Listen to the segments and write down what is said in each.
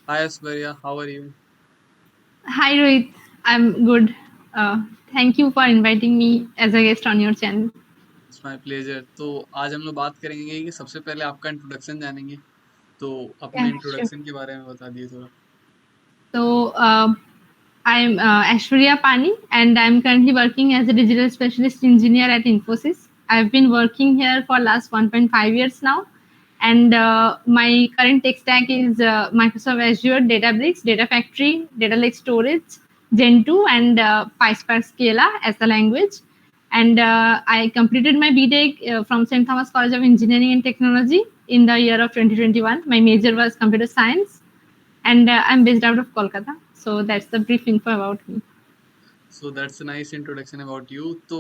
Hi Aswarya, how are you? Hi Rohit, I'm good. Thank you for inviting me as a guest on your channel. It's my pleasure. तो आज हम लोग बात करेंगे कि सबसे पहले आपका इंट्रोडक्शन जानेंगे। तो अपने Yeah, sure. इंट्रोडक्शन के बारे में बता दिए थोड़ा। So I'm Ashwarya Pani, and I'm currently working as a digital specialist engineer at Infosys. I've been working here for last 1.5 years now, and my current tech stack is Microsoft Azure, Databricks, Data Factory, Data Lake Storage, Gen2, and PySpark Scala as the language. And I completed my BTech from St. Thomas College of Engineering and Technology in the year of 2021. My major was computer science, and I'm based out of Kolkata. So that's the brief info about me. So that's a nice introduction about you. तो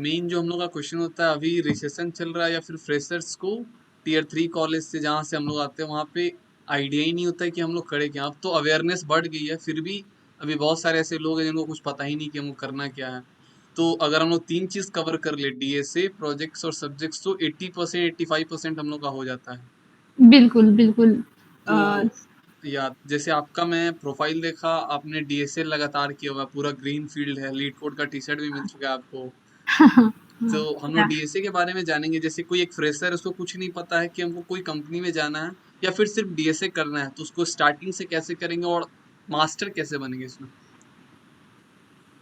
main जो हम लोग का question होता है, अभी recession चल रहा है या फिर फ्रेशर्स को टियर 3 कॉलेज से जहाँ से हम लोग आते हैं वहाँ पे आइडिया ही नहीं होता है कि हम लोग करे क्या। अब तो अवेयरनेस बढ़ गई है, फिर भी अभी बहुत सारे ऐसे लोग हैं जिनको कुछ पता ही नहीं कि हमको करना क्या है। तो अगर हम लोग 3 चीज़ कवर कर ले, डीएसए, प्रोजेक्ट्स और सब्जेक्ट्स, तो 80% 85% हम लोग का हो जाता है। बिल्कुल, बिल्कुल। तो अ, या जैसे आपका मैं प्रोफाइल देखा, आपने डीएसए लगातार किया हुआ है, पूरा ग्रीन फील्ड है, लीड कोड का टी-शर्ट भी मिल चुका है आपको। तो हम लोग या डीएसए के बारे में जानेंगे। जैसे कोई एक फ्रेशर है, उसको कुछ नहीं पता है कि हमको कोई कंपनी में जाना है या फिर सिर्फ डीएसए करना है, तो उसको स्टार्टिंग से कैसे करेंगे और मास्टर कैसे बनेंगे इसमें?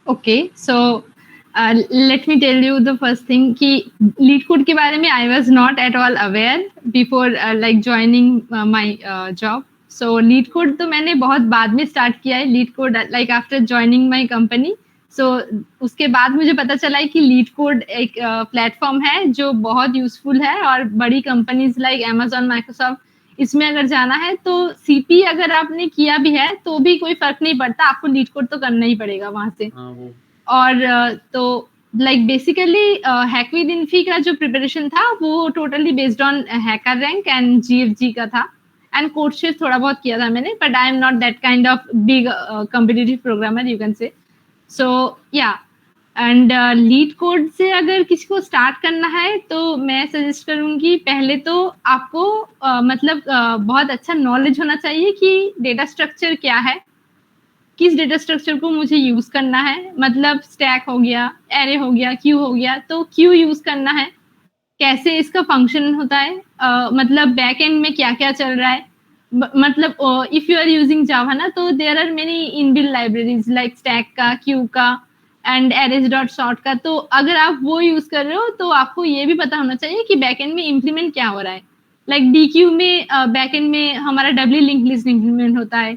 Okay, so let me tell you the first thing कि लीड कोड के बारे में I was not at all aware before like joining my job. So LeetCode तो मैंने बहुत बाद में स्टार्ट किया है, LeetCode like after joining my company. So उसके बाद मुझे पता चला है कि लीड कोड एक प्लेटफॉर्म है जो बहुत यूजफुल है, और बड़ी कंपनीज लाइक अमेजोन, माइक्रोसॉफ्ट, इसमें अगर जाना है तो सीपी अगर आपने किया भी है तो भी कोई फर्क नहीं पड़ता, आपको लीड कोड तो करना ही पड़ेगा वहां से। हाँ, वो। और तो लाइक बेसिकली हैकविद इन्फी का जो प्रिपरेशन था वो totally based on hacker rank and GFG का था, एंड कोड शिफ्ट थोड़ा बहुत किया था मैंने, but I am not that kind of big competitive programmer, you can say. So या, एंड लीड कोड से अगर किसी को स्टार्ट करना है तो मैं सजेस्ट करूंगी, पहले तो आपको मतलब बहुत अच्छा नॉलेज होना चाहिए कि डेटा स्ट्रक्चर क्या है, किस डेटा स्ट्रक्चर को मुझे यूज करना है। मतलब स्टैक हो गया, एरे हो गया, क्यू हो गया, तो क्यू यूज करना है, कैसे इसका फंक्शन होता है, मतलब बैक एंड में क्या क्या चल रहा है। मतलब if you are using Java ना, तो there are many inbuilt libraries like stack का, क्यू का, एंड एरेज डॉट सॉर्ट का। तो अगर आप वो यूज कर रहे हो तो आपको ये भी पता होना चाहिए कि बैक एंड में इम्प्लीमेंट क्या हो रहा है। लाइक डी क्यू में बैक एंड में हमारा डब्ल्यू लिंक लिस्ट इम्प्लीमेंट होता है,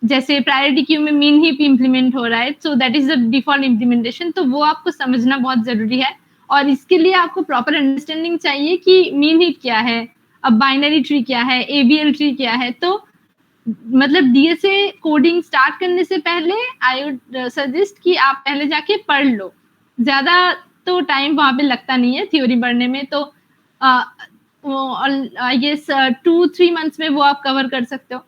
जैसे प्रायोरिटी क्यू में मीन हीप इम्प्लीमेंट हो रहा है, so that is the default implementation. तो वो आपको समझना बहुत जरूरी है, और इसके लिए आपको प्रॉपर अंडरस्टैंडिंग चाहिए कि मीन हीप क्या है, अब बाइनरी ट्री क्या है, एबीएल ट्री क्या है। तो मतलब डीएसए कोडिंग स्टार्ट करने से पहले आई वुड सजेस्ट कि आप पहले जाके पढ़ लो। ज्यादा तो टाइम वहां पे लगता नहीं है थ्योरी पढ़ने में, तो आई गेस 2-3 मंथ्स में वो आप कवर कर सकते हो।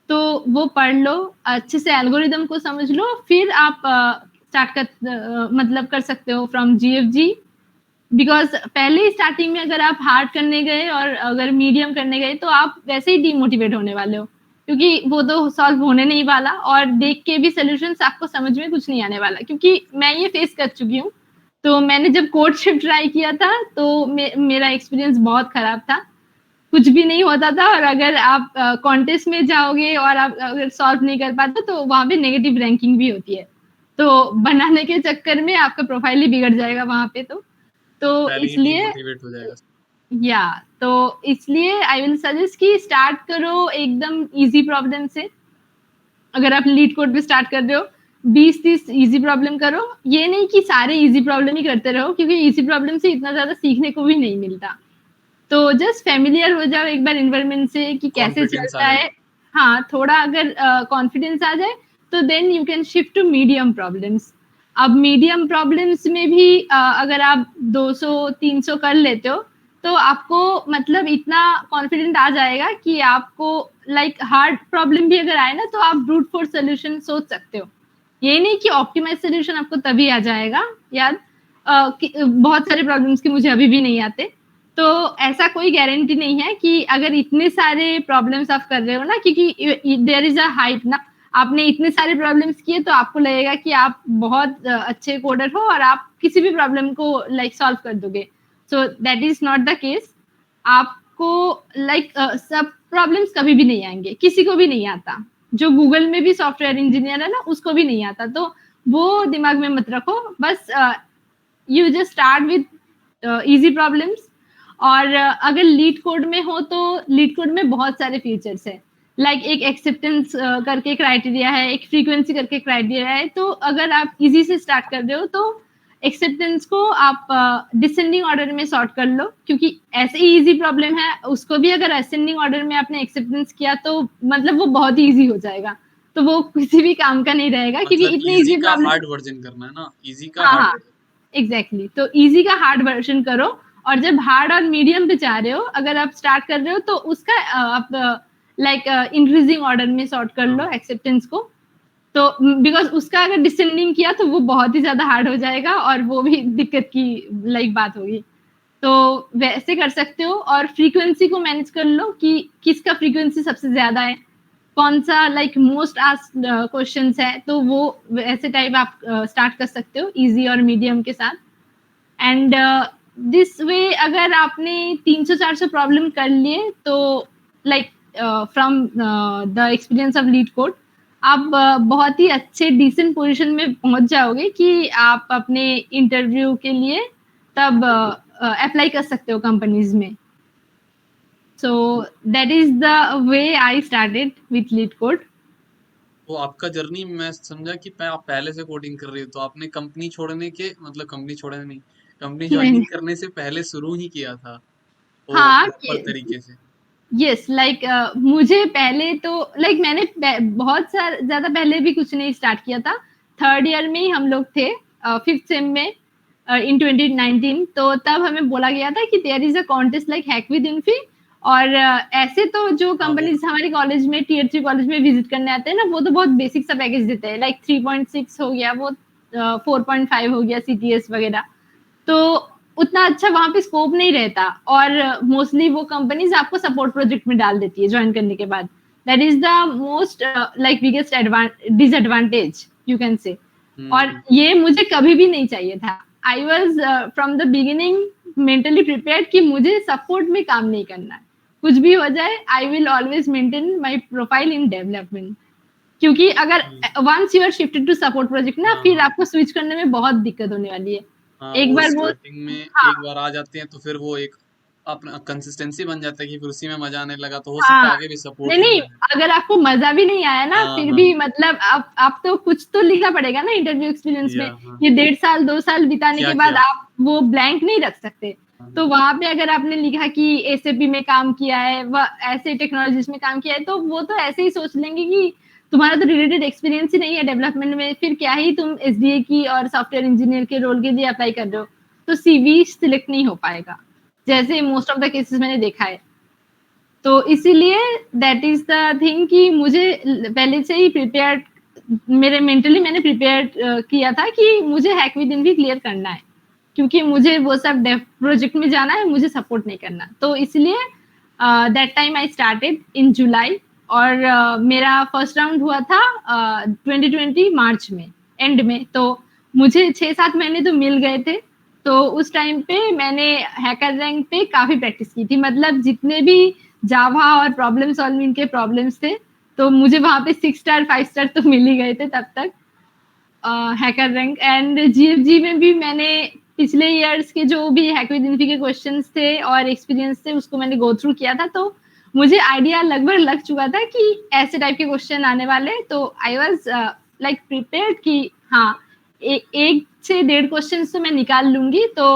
तो वो पढ़ लो, अच्छे से एल्गोरिदम को समझ लो, फिर आप स्टार्ट कर मतलब कर सकते हो फ्रॉम जीएफजी। बिकॉज पहले ही स्टार्टिंग में अगर आप हार्ड करने गए और अगर मीडियम करने गए तो आप वैसे ही डीमोटिवेट होने वाले हो, क्योंकि वो तो सॉल्व होने नहीं वाला, और देख के भी सोल्यूशंस आपको समझ में कुछ नहीं आने वाला। क्योंकि मैं ये फेस कर चुकी हूँ, तो मैंने जब कोड शिफ्ट ट्राई किया था तो मेरा एक्सपीरियंस बहुत खराब था, कुछ भी नहीं होता था। और अगर आप कॉन्टेस्ट में जाओगे और आप अगर सॉल्व नहीं कर पाते तो वहां पे नेगेटिव रैंकिंग भी होती है, तो बनाने के चक्कर में आपका प्रोफाइल ही बिगड़ जाएगा वहां पे। तो पहले ही इसलिए, डिमोटिवेट हो जाएगा। या, तो इसलिए आई विल सजेस्ट कि स्टार्ट करो एकदम इजी प्रॉब्लम से। अगर आप लीड कोड पे स्टार्ट कर रहे हो, 20-30 इजी प्रॉब्लम करो। ये नहीं कि सारे इजी प्रॉब्लम ही करते रहो, क्योंकि इजी प्रॉब्लम से इतना ज्यादा सीखने को भी नहीं मिलता। तो जस्ट फेमिलियर हो जाओ एक बार इन्वायरमेंट से कि कैसे कॉन्फिडेंस आ चलता जाए। है। हाँ, थोड़ा अगर कॉन्फिडेंस आ जाए तो then you can shift to medium problems. अब मीडियम प्रॉब्लम्स में भी अगर आप 200-300 कर लेते हो तो आपको मतलब इतना कॉन्फिडेंट आ जाएगा कि आपको लाइक हार्ड प्रॉब्लम भी अगर आए ना तो आप ब्रूट फोर्स सोल्यूशन सोच सकते हो। ये नहीं कि ऑप्टिमाइज सोल्यूशन आपको तभी आ जाएगा याद। बहुत सारे प्रॉब्लम्स के मुझे अभी भी नहीं आते, तो ऐसा कोई गारंटी नहीं है कि अगर इतने सारे प्रॉब्लम्स आप कर रहे हो ना, क्योंकि देयर इज अ हाइप ना, आपने इतने सारे प्रॉब्लम्स किए तो आपको लगेगा कि आप बहुत अच्छे कोडर हो और आप किसी भी प्रॉब्लम को लाइक सॉल्व कर दोगे। So that is not the case. आपको लाइक सब प्रॉब्लम्स कभी भी नहीं आएंगे, किसी को भी नहीं आता। जो गूगल में भी सॉफ्टवेयर इंजीनियर है ना, उसको भी नहीं आता। तो वो दिमाग में मत रखो, बस you just start with easy problems. और अगर लीड कोड में हो तो लीड कोड में बहुत सारे फीचर्स है। लाइक एक एक्सेप्टेंस करके क्राइटेरिया है, एक फ्रीक्वेंसी करके क्राइटेरिया है। तो अगर आप इजी से स्टार्ट कर रहे हो तो एक्सेप्टेंस को आप डिसेंडिंग ऑर्डर में सॉर्ट कर लो, क्योंकि ऐसे ही इजी प्रॉब्लम है, उसको भी अगर असेंडिंग ऑर्डर में आपने एक्सेप्टेंस किया तो मतलब वो बहुत ही इजी हो जाएगा। तो वो किसी भी काम का नहीं रहेगा, क्योंकि मतलब इतनी इजी इजी का प्रॉब्लम। हार्ड वर्जन करना है ना, इजी का हाँ हार्ड हाँ, वर्जन। एग्जैक्टली। तो इजी का हार्ड वर्जन करो, और जब हार्ड और मीडियम पे जा रहे हो, अगर आप स्टार्ट कर रहे हो तो उसका आप लाइक इंक्रीजिंग ऑर्डर में सॉर्ट कर लो हाँ एक्सेप्टेंस को। तो बिकॉज उसका अगर डिसेंडिंग किया तो वो बहुत ही ज्यादा हार्ड हो जाएगा, और वो भी दिक्कत की लाइक बात होगी। तो वैसे कर सकते हो, और फ्रीक्वेंसी को मैनेज कर लो कि किसका फ्रीक्वेंसी सबसे ज्यादा है, कौन सा लाइक मोस्ट आस्क्ड क्वेश्चंस है। तो वो ऐसे टाइप आप स्टार्ट कर सकते हो इजी और मीडियम के साथ। एंड दिस वे अगर आपने 300-400 प्रॉब्लम कर लिए तो like from the experience of leet code, आप बहुत ही अच्छे डिसेंट पोजीशन में पहुंच जाओगे कि आप अपने इंटरव्यू के लिए तब अप्लाई कर सकते हो कंपनीज में। So that is the way I started with leet code. तो आपका जर्नी मैं समझा कि आप पहले से कोडिंग कर रही हो, तो आपने कंपनी छोड़ने के मतलब कंपनी छोड़ने नहीं, कंपनी नहीं, ज्वाइनिंग करने से पहले शुरू ही किया था वो हाँ, प्रॉपर तरीके से। यस लाइक मुझे पहले तो लाइक मैंने बहुत सार ज्यादा पहले भी कुछ नहीं स्टार्ट किया था। थर्ड ईयर में ही हम लोग थे, फिफ्थ सेम में इन 2019। तो तब हमें बोला गया था कि there is a contest like hack with Infy. और ऐसे तो जो हाँ वो कंपनीज हमारे कॉलेज में टीयर 3 कॉलेज में विजिट करने आते हैं ना, वो तो बहुत बेसिक सा पैकेज देते हैं, लाइक 3.6 हो गया, वो 4.5 हो गया सीटीएस वगैरह। तो उतना अच्छा वहां पे स्कोप नहीं रहता, और मोस्टली वो कंपनीज आपको सपोर्ट प्रोजेक्ट में डाल देती है ज्वाइन करने के बाद। That is the most like biggest disadvantage you can से। और हम्म। ये मुझे कभी भी नहीं चाहिए था। I was from the beginning mentally prepared कि मुझे सपोर्ट में काम नहीं करना है। कुछ भी हो जाए, I will always maintain my profile in development. क्योंकि अगर hmm, once you are shifted to support project ना, हाँ फिर हाँ आपको स्विच करने में बहुत दिक्कत होने वाली है। हाँ, एक वो बार वो, स्टार्टिंग में हाँ एक बार आ जाते हैं तो फिर वो एक अपना कंसिस्टेंसी बन जाता है कि फिर उसी में मजा आने लगा, तो हो सकता हाँ, है आगे भी सपोर्ट नहीं ही नहीं, रहे। अगर आपको मजा भी नहीं आया ना, हाँ फिर हाँ, भी मतलब आप तो कुछ तो लिखना पड़ेगा ना इंटरव्यू एक्सपीरियंस में। या हाँ, ये 1.5 साल 2 साल बिताने क्या के बाद क्या। आप वो ब्लैंक नहीं रख सकते। हाँ, तो वहां पे अगर आपने लिखा कि एसएपी में काम किया है, वह ऐसे टेक्नोलॉजीज में काम किया है, तो वो तो ऐसे ही सोच लेंगे कि तुम्हारा तो रिलेटेड एक्सपीरियंस ही नहीं है डेवलपमेंट में, फिर क्या ही तुम एसडीए की और सॉफ्टवेयर इंजीनियर के रोल के लिए अप्लाई कर रहे हो। तो सीवी सिलेक्ट नहीं हो पाएगा, जैसे मोस्ट ऑफ द केसेस मैंने देखा है। तो इसीलिए दैट इज द थिंग कि मुझे पहले से ही प्रिपेयर, मेरे मेंटली मैंने प्रिपेयर किया था कि मुझे हैक विद इन भी क्लियर करना है, क्योंकि मुझे वो सब डेव प्रोजेक्ट में जाना है, मुझे सपोर्ट नहीं करना। तो इसलिए that time I started in July. और मेरा फर्स्ट राउंड हुआ था 2020 मार्च में, एंड में। तो मुझे 6-7 महीने तो मिल गए थे। तो उस टाइम पे मैंने हैकर रैंक पे काफी प्रैक्टिस की थी, मतलब जितने भी जावा और प्रॉब्लम सॉल्विंग के प्रॉब्लम्स थे, तो मुझे वहां पे 6 स्टार 5 स्टार तो मिल ही गए थे तब तक हैकर रैंक। एंड जीएफजी में भी मैंने पिछले ईयर्स के जो भी हैक विद इन्फी के क्वेश्चंस थे और एक्सपीरियंस थे, उसको मैंने गो थ्रू किया था। तो मुझे आइडिया लगभग लग चुका था कि ऐसे टाइप के क्वेश्चन आने वाले। तो आई वाज लाइक प्रिपेयर्ड कि हाँ, 1 से 1.5 क्वेश्चन तो मैं निकाल लूंगी। तो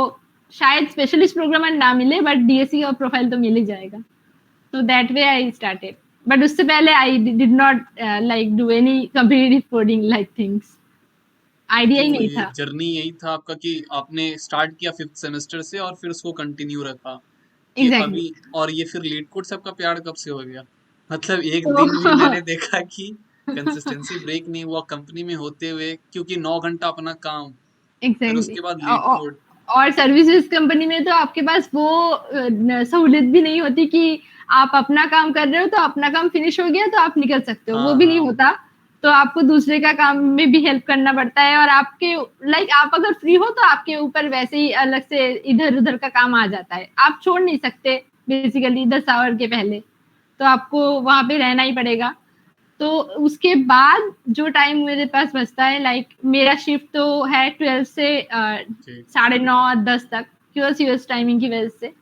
शायद स्पेशलिस्ट प्रोग्रामर ना मिले, बट डीएससी का प्रोफाइल तो मिल ही जाएगा। So that way I started. But उससे पहले I did not like do any competitive coding like things. Idea तो ही नहीं ये था। जर्नी यही था आपका कि आपने स्टार्ट किया फिफ्थ सेमेस्टर से और फिर उसको कंटिन्यू रखा कि एग्जैक्टली अभी। और ये फिर लीड कोड से आपका प्यार कब से हो गया? मतलब एक तो दिन भी मैंने देखा कि कंसिस्टेंसी ब्रेक नहीं हुआ कंपनी में होते हुए, क्योंकि 9 घंटा अपना काम, फिर एग्जैक्टली उसके बाद लीड कोड। और सर्विसेज कंपनी में तो आपके पास वो सहूलियत भी नहीं होती कि आप अपना काम कर रहे हो तो अपना काम फिनिश हो गया तो आप निकल सकते हो, वो हाँ भी नहीं हाँ। होता। तो आपको दूसरे का काम में भी हेल्प करना पड़ता है और आपके लाइक आप अगर फ्री हो तो आपके ऊपर वैसे ही अलग से इधर-उधर का काम आ जाता है। आप छोड़ नहीं सकते बेसिकली 10 आवर के पहले, तो आपको वहाँ पे रहना ही पड़ेगा। तो उसके बाद जो टाइम मेरे पास बचता है लाइक मेरा शिफ्ट तो है 12 से ओके। साढ़े 9-10 तक यूएस टाइमिंग की वजह से।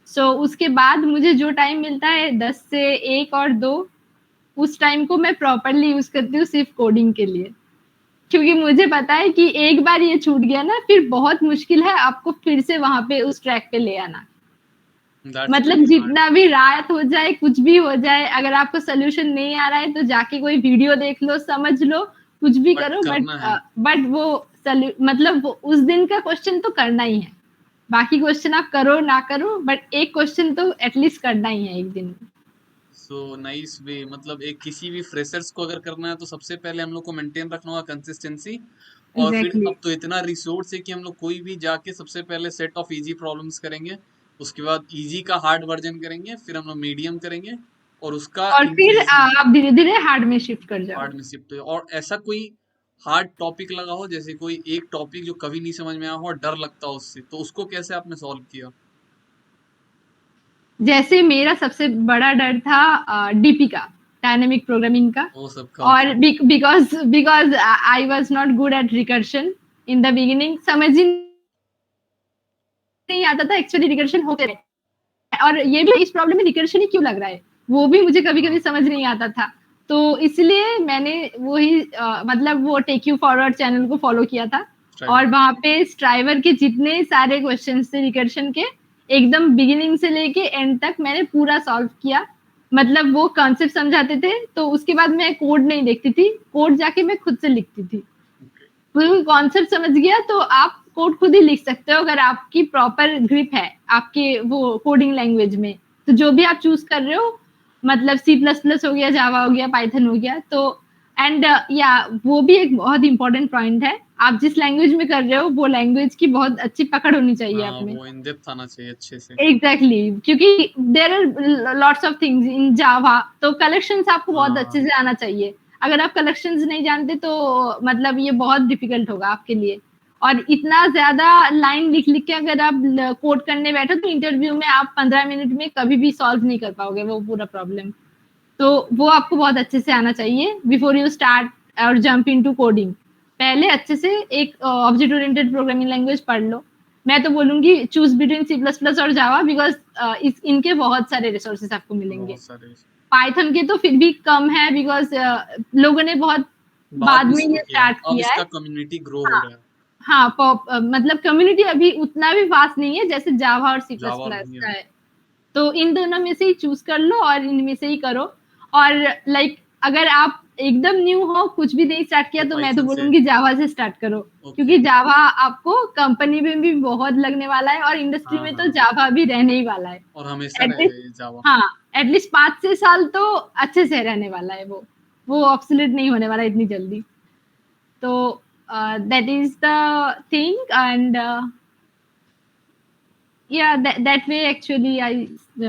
सो उसके बाद मुझे जो टाइम मिलता है 10 से 1 और 2 उस टाइम को मैं प्रॉपर्ली यूज़ करती हूँ सिर्फ़ कोडिंग के लिए। क्योंकि मुझे पता है कि एक बार ये छूट गया ना फिर बहुत मुश्किल है आपको फिर से वहाँ पे उस ट्रैक पे ले आना। दैट्स मतलब वेरी हार्ड। जितना भी रात हो जाए, कुछ भी हो जाए, अगर आपको सॉल्यूशन नहीं आ रहा है तो जाके कोई वीडियो देख लो, समझ लो, कुछ भी बट करो करना है। बट वो मतलब वो उस दिन का क्वेश्चन तो करना ही है। बाकी क्वेश्चन आप करो ना करो बट एक क्वेश्चन तो एटलीस्ट करना ही है एक दिन में। सो नाइस वे, मतलब एक किसी भी फ्रेशर्स को अगर करना है तो सबसे पहले हम लोग को मेंटेन रखना होगा कंसिस्टेंसी। और फिर एग्ज़ैक्टली। अब तो इतना रिसोर्स है कि हम लोग कोई भी जाके सबसे पहले सेट ऑफ इजी प्रॉब्लम्स करेंगे, उसके बाद इजी का हार्ड वर्जन करेंगे, फिर हम लोग मीडियम करेंगे और उसका और फिर इंक्रीजिंग आप धीरे-धीरे हार्ड में शिफ्ट कर हार्ड जाओगे। में शिफ्ट हो। और ऐसा कोई हार्ड टॉपिक लगा हो, जैसे कोई एक टॉपिक जो कभी नहीं समझ में आया हो और डर लगता हो उससे, तो उसको कैसे आपने सॉल्व किया? जैसे मेरा सबसे बड़ा डर था डीपी का, डायनामिक प्रोग्रामिंग का वो सबका और होता है। Because I was not good at recursion in the beginning समझ ही नहीं आता था एक्चुअली रिकर्शन हो क्या रहा है और ये भी इस प्रॉब्लम में रिकर्शन ही क्यों लग रहा है, वो भी मुझे कभी-कभी हाँ, समझ नहीं आता था। तो इसलिए मैंने वही मतलब वो टेक यू फॉरवर्ड चैनल को फॉलो किया था और ड्राइवर। वहाँ पे स्ट्राइवर के जितने सारे क्वेश्चन्स थे रिकर्शन के, एकदम बिगिनिंग से लेके एंड तक मैंने पूरा सॉल्व किया। मतलब वो कॉन्सेप्ट समझाते थे, तो उसके बाद मैं कोड नहीं देखती थी, कोड जाके मैं खुद से लिखती थी। ओके। कोई कॉन्सेप्ट समझ गया तो आप कोड खुद ही लिख सकते हो अगर आपकी प्रॉपर ग्रिप है आपके वो कोडिंग लैंग्वेज में। तो जो भी आप चूज़ कर रहे हो मतलब सी प्लस प्लस हो गया, जावा हो गया, पाइथन हो गया तो एंड या वो भी एक बहुत इम्पोर्टेंट पॉइंट है। आप जिस लैंग्वेज में कर रहे हो वो लैंग्वेज की बहुत अच्छी पकड़ होनी चाहिए आप हाँ, में। वो इन डेप्थ आना चाहिए अच्छे से। एग्ज़ैक्टली क्योंकि there are lots of things in Java तो कलेक्शंस आपको बहुत अच्छे हाँ, से आना चाहिए। अगर आप कलेक्शंस नहीं जानते तो मतलब ये बहुत डिफिकल्ट होगा आपके लिए। और इतना ज़्यादा लाइन लिख-लिख के अगर आप ल कोड करने बैठो तो इंटरव्यू में आप 15 मिनट में कभी भी सॉल्व नहीं कर पाओगे वो पूरा प्रॉब्लम। तो वो आपको बहुत अच्छे से आना चाहिए बिफोर यू स्टार्ट और जंप इंटो कोडिंग। पहले अच्छे से एक ऑब्जेक्ट ओरिएंटेड प्रोग्रामिंग लैंग्वेज पढ़ लो। मैं तो बोलूँगी choose between C plus plus और जावा बिकॉज़ इस इनके बहुत सारे रिसोर्सेज़ आपको मिलेंगे। बहुत सारे। पाइथन के तो फिर भी कम है बिकॉज़ लोगों ने बहुत बाद बाद में में शुरू ये किया, स्टार्ट अब किया है। इसका कम्युनिटी ग्रो हो हाँ, गया। हाँ, मतलब कम्युनिटी अभी उतना भी फ़ास्ट नहीं है जैसे जावा और सी प्लस जावा और प्लस भी है। का है। तो इन दोनों में से ही चूज़ कर लो और इनमें से ही करो और लाइक अगर आप एकदम न्यू हो, कुछ भी नहीं स्टार्ट किया तो तो मैं तो पाइथन से। बोलूँगी जावा से स्टार्ट करो। ओके। क्योंकि जावा आपको कंपनी में भी बहुत लगने वाला है और इंडस्ट्री हाँ में तो हाँ, जावा भी रहने ही वाला है। और हमेशा एटलीस्ट रहेगा ये जावा। हाँ, एटलीस्ट 5-6 साल तो अच्छे से रहने वाला है वो। वो ऑब्सोलीट नहीं होने वाला इतनी जल्दी। तो that is the thing and yeah that way actually uh, ठीक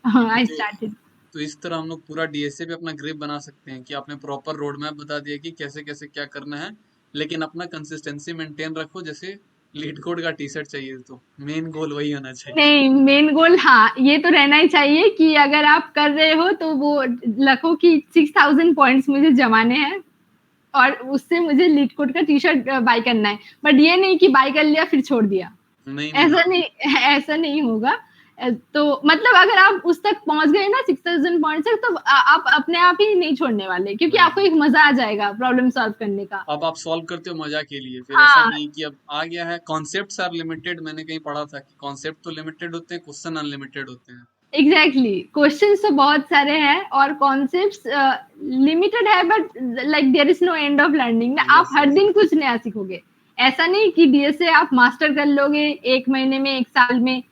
है, I तो started. इस तरह हम लोग पूरा डीएसए पे अपना ग्रिप बना सकते हैं कि आपने प्रॉपर रोड मैप बता दिया कि कैसे कैसे क्या करना है, लेकिन अपना कंसिस्टेंसी मेंटेन रखो। जैसे लीड कोड का टी शर्ट चाहिए तो मेन गोल वही होना चाहिए। नहीं मेन गोल हाँ ये तो रहना ही चाहिए कि अगर आप कर रहे हो तो वो रखो कि 6000 पॉइंट्स मुझे जमाने हैं और उससे मुझे लीड कोड का टी शर्ट बाय करना है बट ये नहीं कि बाय कर लिया फिर छोड़ दिया नहीं नहीं। ऐसा नहीं ऐसा नहीं होगा तो मतलब अगर आप उस तक पहुंच गए ना 6000 पॉइंट्स तक तो आप अपने आप ही नहीं छोड़ने वाले क्योंकि वही। आपको एक मजा आ जाएगा प्रॉब्लम सॉल्व करने का अब आप सॉल्व करते हो मजा के लिए, फिर ऐसा हाँ नहीं कि अब आ गया है। कॉन्सेप्ट्स आर लिमिटेड, मैंने कहीं पढ़ा था कि कॉन्सेप्ट तो लिमिटेड होते हैं, क्वेश्चन अनलिमिटेड होते हैं। एग्जैक्टली क्वेश्चंस तो बहुत सारे हैं और कॉन्सेप्ट्स लिमिटेड है but like there is no end of learning ना आप यस हर यस। दिन कुछ नया सीखोगे ऐसा नहीं कि डीएसए आप मास्टर कर लोगे 1 महीने में 1 साल में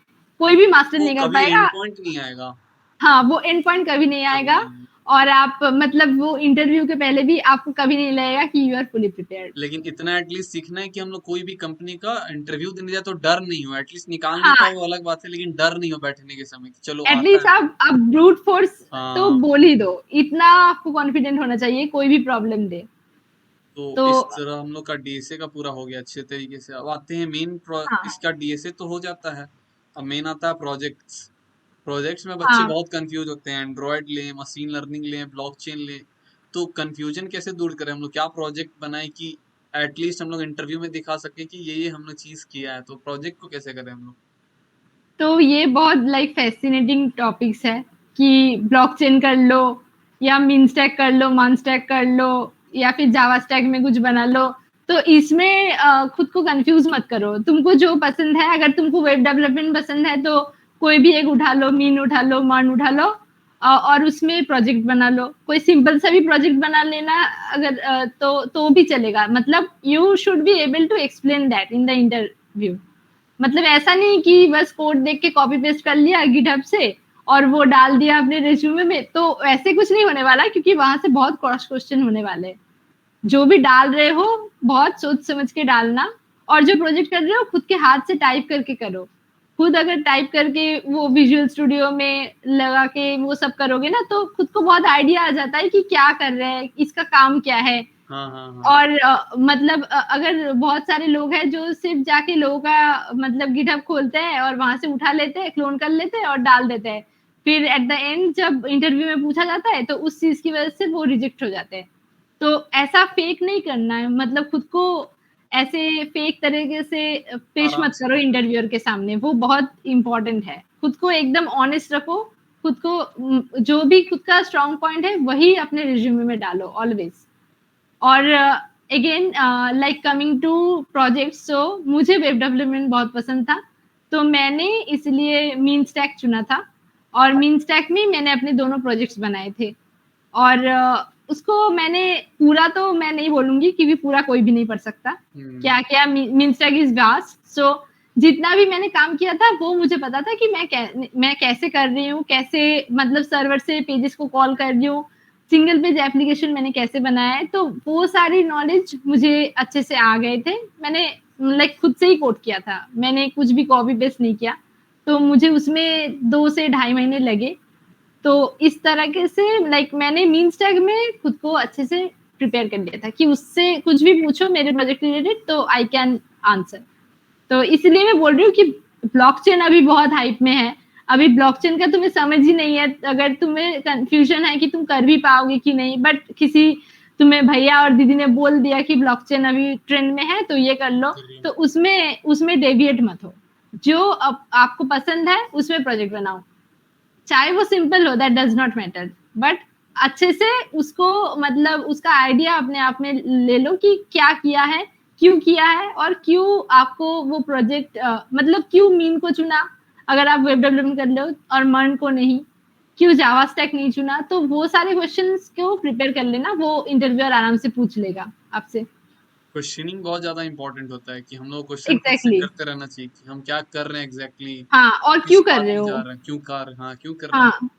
कोई भी मास्टर वो नहीं कर कभी एंड पाएगा पॉइंट नहीं आएगा। हाँ वो एंड पॉइंट कभी नहीं कभी आएगा नहीं। और आप मतलब वो इंटरव्यू के पहले भी आपको कभी नहीं लगेगा कि यू आर फुली प्रिपेयर्ड। लेकिन इतना एटलीस्ट सीखना है कि हम लोग कोई भी कंपनी का इंटरव्यू देने जाए तो डर नहीं हो, एटलीस्ट निकाल नहीं हाँ, पाए वो अलग बात है, लेकिन डर नहीं हो बैठने के समय कि चलो आता एटलीस्ट है। आप ब्रूट फोर्स तो हाँ, बोल ही दो, इतना आपको कॉन्फिडेंट होना चाहिए कोई भी प्रॉब्लम दे। तो तो इस तरह हम लोग का डीएसए का पूरा हो गया अच्छे तरीके से। अब आते हैं मेन हाँ, इसका डीएसए तो हो जाता है। अब मेन आता है प्रोजेक्ट्स। प्रोजेक्ट्स में बच्चे हाँ। बहुत कंफ्यूज होते हैं, एंड्रॉयड लें, मशीन लर्निंग लें, ब्लॉकचेन लें। तो कंफ्यूजन कैसे दूर करें हम लोग, क्या प्रोजेक्ट बनाए कि एटलीस्ट हम लोग इंटरव्यू में दिखा सके कि ये हमने चीज किया है, तो प्रोजेक्ट को कैसे करें हम लोग। तो ये बहुत लाइक फैसिनेटिंग टॉपिक्स है कि ब्लॉकचेन कर लो या मीन स्टैक कर लो, मान स्टैक कर लो या फिर जावा स्टैक में कुछ बना लो। तो इसमें खुद को कंफ्यूज मत करो, तुमको जो पसंद है, अगर तुमको वेब डेवलपमेंट पसंद है तो कोई भी एक उठा लो, मीन उठा लो, मान उठा लो और उसमें प्रोजेक्ट बना लो। कोई सिंपल सा भी प्रोजेक्ट बना लेना अगर तो भी चलेगा। मतलब you should be able to explain that in the interview. मतलब ऐसा नहीं कि बस कोड देख के कॉपी पेस्ट कर लिया गिटहब से और वो डाल दिया अपने रिज्यूमे में, तो ऐसे कुछ नहीं होने वाला क्योंकि वहां से बहुत क्रॉस क्वेश्चन होने वाले हैं। जो भी डाल रहे हो बहुत सोच समझ के डालना, और जो प्रोजेक्ट कर रहे हो खुद के हाथ से टाइप करके करो। खुद अगर टाइप करके वो विजुअल स्टूडियो में लगा के वो सब करोगे ना तो खुद को बहुत आइडिया आ जाता है कि क्या कर रहे हैं, इसका काम क्या है। हाँ हाँ हाँ। और मतलब अगर बहुत सारे लोग हैं जो सिर्फ जाके लोगों का मतलब गिटहब खोलते हैं और वहां से उठा लेते हैं, क्लोन कर लेते हैं और डाल देते हैं, फिर एट द एंड जब इंटरव्यू में पूछा जाता है तो उस चीज की वजह से वो रिजेक्ट हो जाते हैं। तो ऐसा फेक नहीं करना है, मतलब खुद को ऐसे फेक तरीके से पेश आराम मत से करो करना इंटरव्यूअर के सामने, वो बहुत इंपॉर्टेंट है। खुद को एकदम ऑनेस्ट रखो, खुद को जो भी खुद का स्ट्रॉन्ग पॉइंट है वही अपने रिज्यूमे में डालो ऑलवेज। और again like coming to projects, so मुझे वेब डेवलपमेंट बहुत पसंद था तो मैंने इसलिए मीन स्टैक चुना था। और मीन स्टैक में मैंने अपने दोनों प्रोजेक्ट्स बनाए थे। और उसको मैंने पूरा तो मैं नहीं बोलूंगी क्योंकि पूरा कोई भी नहीं पढ़ सकता। हम्म। क्या क्या मीन स्टैक इज वास्ट। सो जितना भी मैंने काम किया था वो मुझे पता था कि मैं कैसे कर रही हूँ, कैसे मतलब सर्वर से पेजेस को कॉल कर रही हूँ, सिंगल पेज एप्लीकेशन मैंने कैसे बनाया है। तो वो सारी नॉलेज मुझे अच्छे से आ गए थे। मैंने लाइक खुद से ही कोड किया था, मैंने कुछ भी कॉपी पेस्ट नहीं किया। तो मुझे उसमें 2 से ढाई महीने लगे। तो इस तरह से लाइक मैंने मीन स्टैक में खुद को अच्छे से प्रिपेयर कर लिया था कि उससे कुछ भी पूछो मेरे प्रोजेक्ट रिलेटेड तो आई कैन आंसर। तो इसलिए मैं बोल रही हूँ कि ब्लॉकचेन अभी बहुत हाइप में है। अभी ब्लॉकचेन का तुम्हें समझ ही नहीं है, अगर तुम्हें कंफ्यूजन है कि तुम कर भी पाओगे कि नहीं, बट किसी तुम्हें भैया और दीदी ने बोल दिया कि ब्लॉकचेन अभी ट्रेंड में है तो ये कर लो, कर लो। तो उसमें उसमें डेविएट मत हो। जो आपको पसंद है उसमें प्रोजेक्ट बनाओ, चाहे वो सिंपल हो, that does not matter, but अच्छे से उसको मतलब उसका आइडिया अपने आप में ले लो कि क्या किया है, क्यों किया है और क्यों आपको वो प्रोजेक्ट मतलब क्यों मीन को चुना अगर आप वेब डेवलपमेंट कर रहे हो और मर्न को नहीं, क्यों जावा स्टैक नहीं चुना। तो वो सारे क्वेश्चंस को प्रिपेयर कर लेना, वो इंटरव्यूअर आराम से पूछ लेगा आपसे। क्वेश्चनिंग बहुत ज्यादा इंपॉर्टेंट होता है कि हम लोग क्वेश्चन खुद से एग्जैक्टली करते रहना चाहिए कि हम क्या कर रहे हैं एग्जैक्टली exactly, हाँ, और किस क्यों कर बात रहे में हो। जा रहे हैं, क्यों कर हाँ क्यों कर रहे हैं। हाँ,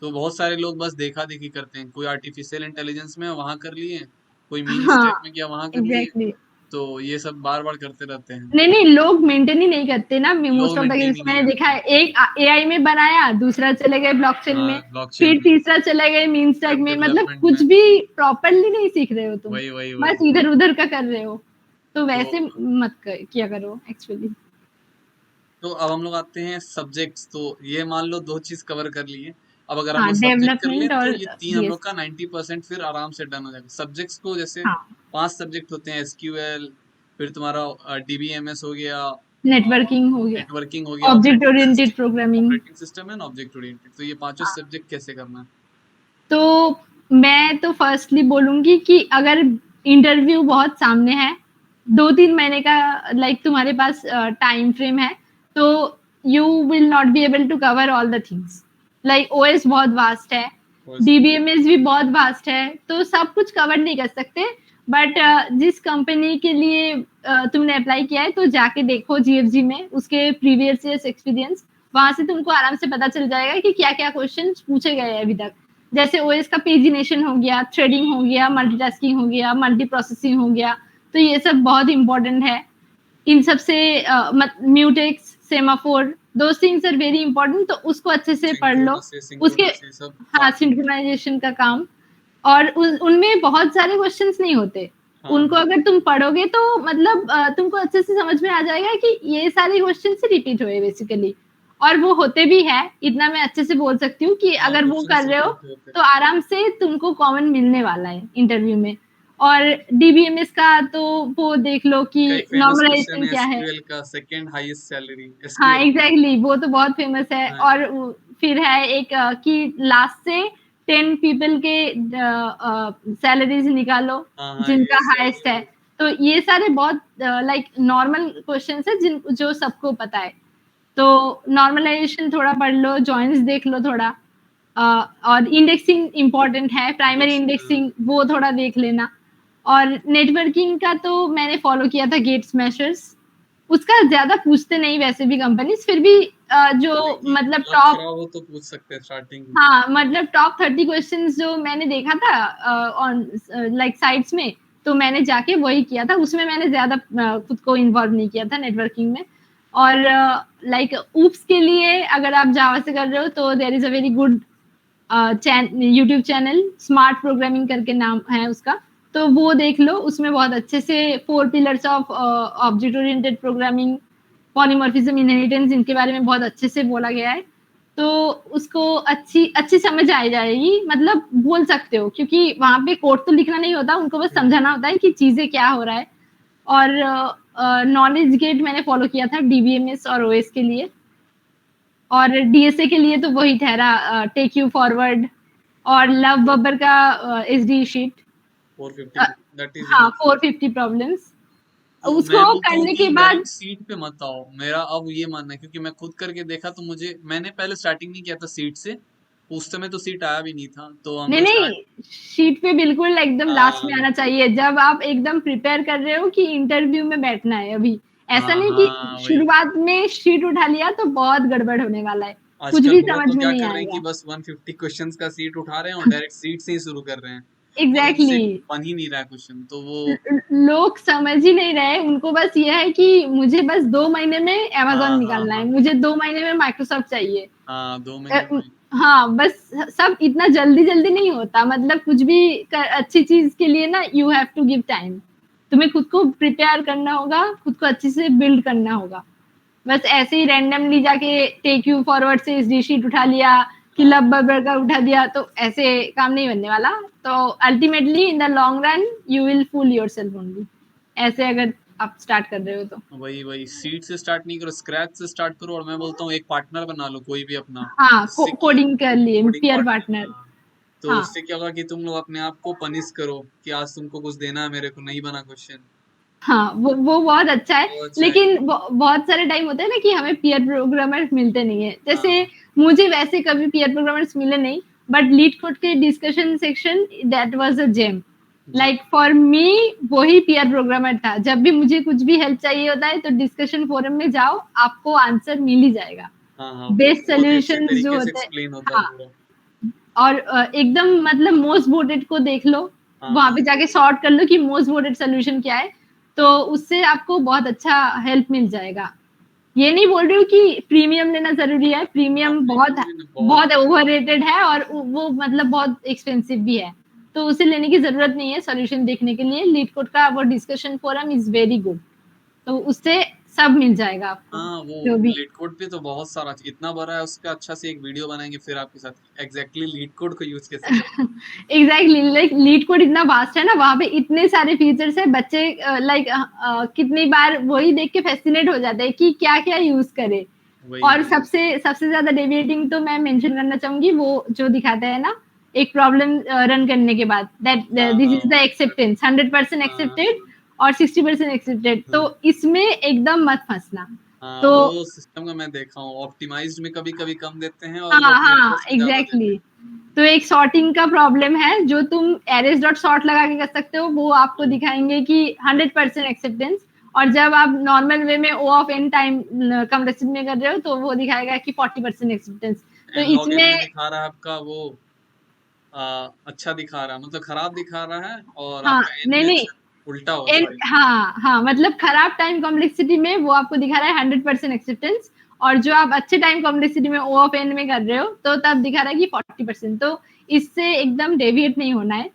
तो बहुत सारे लोग बस देखा देखी करते हैं, कोई आर्टिफिशियल इंटेलिजेंस में वहां कर लिए, कोई मीन हाँ, स्टैक में किया वहां कर लिए। एग्जैक्टली। तो ये सब बार बार करते रहते हैं, नहीं नहीं, लोग मेंटेन ही नहीं करते ना। लोग most of the maintain cases ही नहीं मैंने देखा करते। है, एक एआई में बनाया, दूसरा चले गए ब्लॉकचेन हाँ, में, ब्लॉकचेन फिर में, तीसरा चले गए मीन स्टैक वेब में। मतलब डेवलपमेंट में। कुछ भी प्रॉपरली नहीं सीख रहे हो तुम, वही वही बस वही। इधर उधर का कर रहे हो। तो तो वैसे मत किया करो एक्चुअली। अब हम लोग आते हैं सब्जेक्ट्स। तो ये मान लो दो चीज कवर कर लिए। अब अगर हम हाँ, लोग सब्जेक्ट कर लें डेवलपमेंट तो और ये तीन हम लोग डीएस। का 90% फिर आराम से डन हो जाएगा। सब्जेक्ट्स को जैसे हाँ, 5 सब्जेक्ट होते हैं, एसक्यूएल, फिर तुम्हारा डीबीएमएस हो गया, नेटवर्किंग हो गया, नेटवर्किंग हो गया, object oriented programming. Operating system and object oriented. तो ये पांचों सब्जेक्ट कैसे करना है। तो मैं तो फर्स्टली बोलूंगी कि अगर इंटरव्यू बहुत सामने है, 2-3 महीने का लाइक तुम्हारे पास टाइम फ्रेम है, तो you will not be able to cover all the things. Like OS बहुत वास्ट है, बस। डीबीएमएस भी बहुत वास्ट है, तो सब कुछ कवर नहीं कर सकते। बट जिस कंपनी के लिए तुमने अप्लाई किया है तो जाके देखो जीएफजी में उसके प्रीवियस ईयर्स एक्सपीरियंस, वहां से तुमको आराम से पता चल जाएगा कि क्या क्या क्वेश्चन पूछे गए हैं अभी तक। जैसे ओएस का पेजिनेशन हो गया, थ्रेडिंग हो गया, मल्टीटास्किंग हो गया, मल्टी प्रोसेसिंग हो गया, तो ये सब बहुत इम्पोर्टेंट है। इन सब से mutex, semaphore, those things are very important, तो उसको अच्छे से पढ़ लो। उसके सिंक्रोनस ये सब हाँ, काफी सिंक्रोनाइजेशन का काम, और उनमें बहुत सारे क्वेश्चंस नहीं होते। हाँ उनको अगर तुम पढ़ोगे तो मतलब तुमको अच्छे से समझ में आ जाएगा कि ये सारे क्वेश्चन से रिपीट हुए बेसिकली, और वो होते भी है। इतना मैं अच्छे से बोल सकती हूँ कि हाँ अगर वो क्वेश्चन कर रहे हो रिपीट होते हैं। तो आराम से तुमको कॉमन मिलने वाला है इंटरव्यू में। और डीबीएमएस का तो वो देख लो कि का एक फेमस क्वेश्चन नॉर्मलाइजेशन है क्या है। एसक्यूएल का सेकंड हाईएस्ट सैलरी हाँ, एसक्यूएल में। एग्जैक्टली, वो तो बहुत फेमस है। हाँ और फिर है एक कि लास्ट से 10 पीपल के सैलरीज निकालो हाँ हाँ जिनका ये हाईएस्ट है। सैलरी तो ये सारे बहुत लाइक नॉर्मल क्वेश्चंस है जिन जो सबको पता है। तो नॉर्मलाइजेशन थोड़ा पढ़ लो, जॉइंट्स देख लो थोड़ा, और इंडेक्सिंग इम्पोर्टेंट है, प्राइमरी इंडेक्सिंग वो थोड़ा देख लेना। और नेटवर्किंग का तो मैंने फॉलो किया था गेट स्मैशर्स, उसका ज्यादा पूछते नहीं वैसे भी कंपनीज, फिर भी जो नहीं मतलब लक टॉप, खराब हो तो पूछ सकते हैं स्टार्टिंग में। हाँ मतलब टॉप 30 क्वेश्चंस जो मैंने देखा था ऑन लाइक साइट्स में, तो मैंने जाके वही किया था। उसमें मैंने ज्यादा खुद को इन्वॉल्व नहीं किया था नेटवर्किंग में। और लाइक ऊप्स के लिए अगर आप जावा से कर रहे हो तो there is a very good YouTube channel, smart programming करके नाम है उसका, तो वो देख लो। उसमें बहुत अच्छे से 4 pillars of object oriented programming, polymorphism, inheritance, इनके बारे में बहुत अच्छे से बोला गया है। तो उसको अच्छी अच्छी समझ आ जाएगी, मतलब बोल सकते हो, क्योंकि वहाँ पे कोड तो लिखना नहीं होता, उनको बस समझाना होता है कि चीजें क्या हो रहा है। और नॉलेज गेट मैंने फॉलो किया था डीबीएमएस और ओएस के लिए। और डीएसए के लिए तो वही ठहरा टेक यू फॉरवर्ड और लव बब्बर का एसडी शीट। 450 दैट इज हाँ, इनफ। 450 प्रॉब्लम्स तो मैं उसको बोलता हूँ करने कि के बाद। डायरेक्ट सीट पे मत आओ, मेरा अब ये मानना है क्योंकि मैं खुद करके देखा तो मुझे, मैंने पहले स्टार्टिंग नहीं किया था सीट से, उस समय तो सीट आया भी नहीं था तो हम नहीं लोग स्टार्ट। नहीं, शीट पे बिल्कुल एकदम लास्ट में आना चाहिए, जब आप एकदम प्रिपेयर कर रहे हो कि इंटरव्यू में बैठना है अभी। ऐसा हाँ नहीं कि हाँ वही। शुरुआत में शीट उठा लिया तो बहुत गड़बड़ होने वाला है, कुछ आजकल भी बहुत समझ तो में क्या नहीं कर रहे हैं कि आएगा। बस 150 क्वेश्चंस का सीट उठा रहे हैं और डायरेक्ट सीट से ही शुरू कर रहे हैं, और एग्जैक्टली उनसे exactly. बन ही नहीं रहा क्वेश्चन तो वो। लोग समझ ही नहीं रहे, उनको बस ये है कि मुझे बस 2 महीने में अमेजोन हाँ हाँ निकालना है, हाँ मुझे 2 महीने में माइक्रोसॉफ्ट चाहिए। हाँ दो अ, महीने में। हाँ, बस सब इतना जल्दी जल्दी नहीं होता, मतलब कुछ भी अच्छी चीज के लिए ना you have to give time. तुम्हें खुद को प्रिपेयर करना होगा, खुद को अच्छे से बिल्ड करना होगा। बस ऐसे ही रैंडमली जाके टेक यू फॉरवर्ड से एसडी शीट उठा लिया कि हाँ लब बबर का उठा दिया, तो ऐसे काम नहीं बनने वाला। तो ultimately in the long run you will fool yourself only, ऐसे अगर आप स्टार्ट कर रहे हो तो। वही वही सीट से स्टार्ट नहीं करो, स्क्रैच से स्टार्ट करो, और मैं बोलता हूँ एक पार्टनर बना लो कोई भी अपना, हाँ, जिससे कि कोडिंग कर लिए कोडिंग पीयर पार्टनर। पार्टनर। हाँ तो हाँ उससे क्या होगा कि तुम लोग अपने आप को पनिश करो कि आज तुमको कुछ देना है मेरे को, नहीं बना क्वेश्चन। हाँ, वो बहुत अच्छा है। वो अच्छा है। लेकिन बहुत सारे टाइम होता है ना कि हमें पीयर प्रोग्रामर्स मिलते नहीं है। जैसे हाँ मुझे वैसे कभी पीयर प्रोग्रामर्स मिले नहीं, बट लीड कोड के discussion section that was a gem. जी लाइक फॉर मी वही पीयर प्रोग्रामर था। जब भी मुझे कुछ भी हेल्प चाहिए होता है तो डिस्कशन फोरम में जाओ, आपको आंसर मिल ही जाएगा। हाँ हाँ वो बेस्ट बहुत ही अच्छे सॉल्यूशंस जो तरीके से होते हैं। एक्सप्लेन होता है हाँ, पूरा। और एकदम मतलब मोस्ट वोटेड को देख लो, हाँ वहां हाँ पे जाके सॉर्ट कर लो कि मोस्ट वोटेड सोल्यूशन क्या है, तो उससे आपको बहुत अच्छा हेल्प मिल जाएगा। ये नहीं बोल रही हूँ कि प्रीमियम लेना जरूरी है, हाँ प्रीमियम बहुत प्रीमियम भी बहुत। बहुत ओवररेटेड है, और वो मतलब बहुत एक्सपेंसिव भी है, तो उसे लेने की जरूरत नहीं है। सॉल्यूशन देखने के लिए लीड कोड का वो discussion forum is very good, तो उससे सब मिल जाएगा आपको हाँ वो जो भी। लीड कोड पे तो बहुत सारा इतना बड़ा है, उसका अच्छा से एक वीडियो बनाएंगे फिर आपके साथ एग्जैक्टली लीड कोड को यूज कैसे करते हैं। एग्जैक्टली, लाइक लीड कोड इतना वास्ट है ना, वहां पे इतने सारे फीचर्स है, बच्चे लाइक कितनी बार वही देख के फैसिनेट हो जाते हैं कि क्या क्या यूज करे। वही और वही। सबसे सबसे ज्यादा डेविएटिंग तो मैं मेंशन करना चाहूंगी, वो जो दिखाता है ना एक प्रॉब्लम रन करने के बाद, दैट हाँ दिस हाँ इज द एक्सेप्टेंस 100% हाँ एक्सेप्टेड और 60% एक्सेप्टेड, तो हाँ इसमें एकदम मत फंसना। हाँ तो वो सिस्टम का मैं देखा हूँ, ऑप्टिमाइज्ड में कभी कभी कम देते हैं और वो हाँ हाँ, नेटवर्क में ज्यादा देते एग्जैक्टली। तो एक सॉर्टिंग का प्रॉब्लम है जो तुम एरेज डॉट सॉर्ट लगा के कर सकते हो, वो आपको हैं। दिखाएंगे कि 100% एक्सेप्टेंस। और जब आप नॉर्मल वे में ओ ऑफ एन टाइम कंप्रेसिव में कर रहे हो तो वो दिखाएगा कि 40% एक्सेप्टेंस। तो एन लॉग एन में इसमें दिखा रहा है आपका वो अच्छा दिखा रहा है, मतलब खराब दिखा रहा है, और हाँ, आपका एन नहीं, में नहीं, अच्छा उल्टा हुआ, सॉरी। हाँ, हाँ, मतलब खराब टाइम कॉम्प्लेक्सिटी में वो आपको दिखा रहा है 100% एक्सेप्टेंस, और जो आप अच्छे टाइम कॉम्प्लेक्सिटी में O ऑफ n में कर रहे हो, तो तब दिखा रहा है कि 40%। तो इससे एकदम डेविएट नहीं होना है।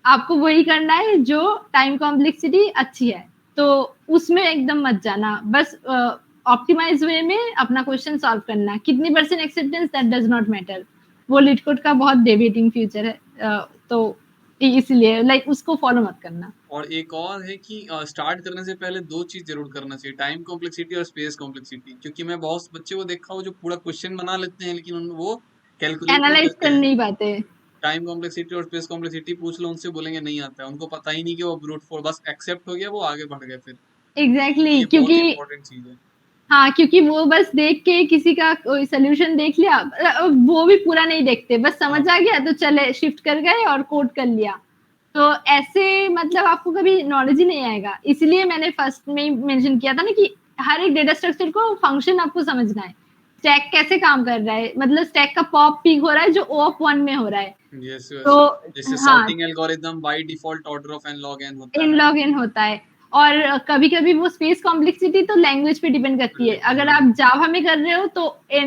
आपको वही करना है जो टाइम कॉम्प्लेक्सिटी अच्छी है, तो उसमें एकदम मत जाना। बस ऑप्टिमाइज वे में अपना क्वेश्चन सॉल्व करना। कितनी percent acceptance that does not matter. वो लिटकोड का बहुत डेविएटिंग फ्यूचर है, तो इसलिए लाइक उसको फॉलो मत करना। और एक और है कि स्टार्ट करने से पहले दो चीज जरूर करना चाहिए, टाइम कॉम्प्लेक्सिटी और स्पेस कॉम्प्लेक्सिटी। क्योंकि मैं बहुत बच्चे को देखा हूँ जो पूरा क्वेश्चन बना लेते हैं, लेकिन वो कैलकुलेट नहीं एनालाइज करते कर हैं। नहीं पाते। टाइम कॉम्प्लेक्सिटी और स्पेस कॉम्प्लेक्सिटी पूछ लो उनसे, बोलेंगे नहीं आता है, उनको पता ही नहीं कि वो ब्रूट फोर्स, बस एक्सेप्ट हो गया, वो आगे बढ़ गए फिर। एग्जैक्टली ये exactly, बहुत क्योंकि इंपॉर्टेंट चीज है। हाँ, क्योंकि वो बस देख के किसी का कोई सोल्यूशन देख लिया, वो भी पूरा नहीं देखते, बस समझ हाँ, आ गया तो चले शिफ्ट कर गए और कोड कर लिया। तो ऐसे मतलब आपको कभी नॉलेज ही नहीं आएगा। इसलिए मैंने फर्स्ट में ही मेंशन किया था ना कि हर एक डेटा स्ट्रक्चर को फंक्शन आपको समझना है। स्टैक कैसे काम कर रहा है, मतलब स्टैक का पॉप पीक हो रहा है जो O ऑफ 1 में हो रहा है। Yes yes. तो जैसे हाँ, sorting algorithm by default order of n log n होता इन है। लॉग इन होता है। और कभी-कभी वो स्पेस कॉम्प्लेक्सिटी तो लैंग्वेज पे डिपेंड करती है। अगर हाँ, आप जावा में कर रहे हो तो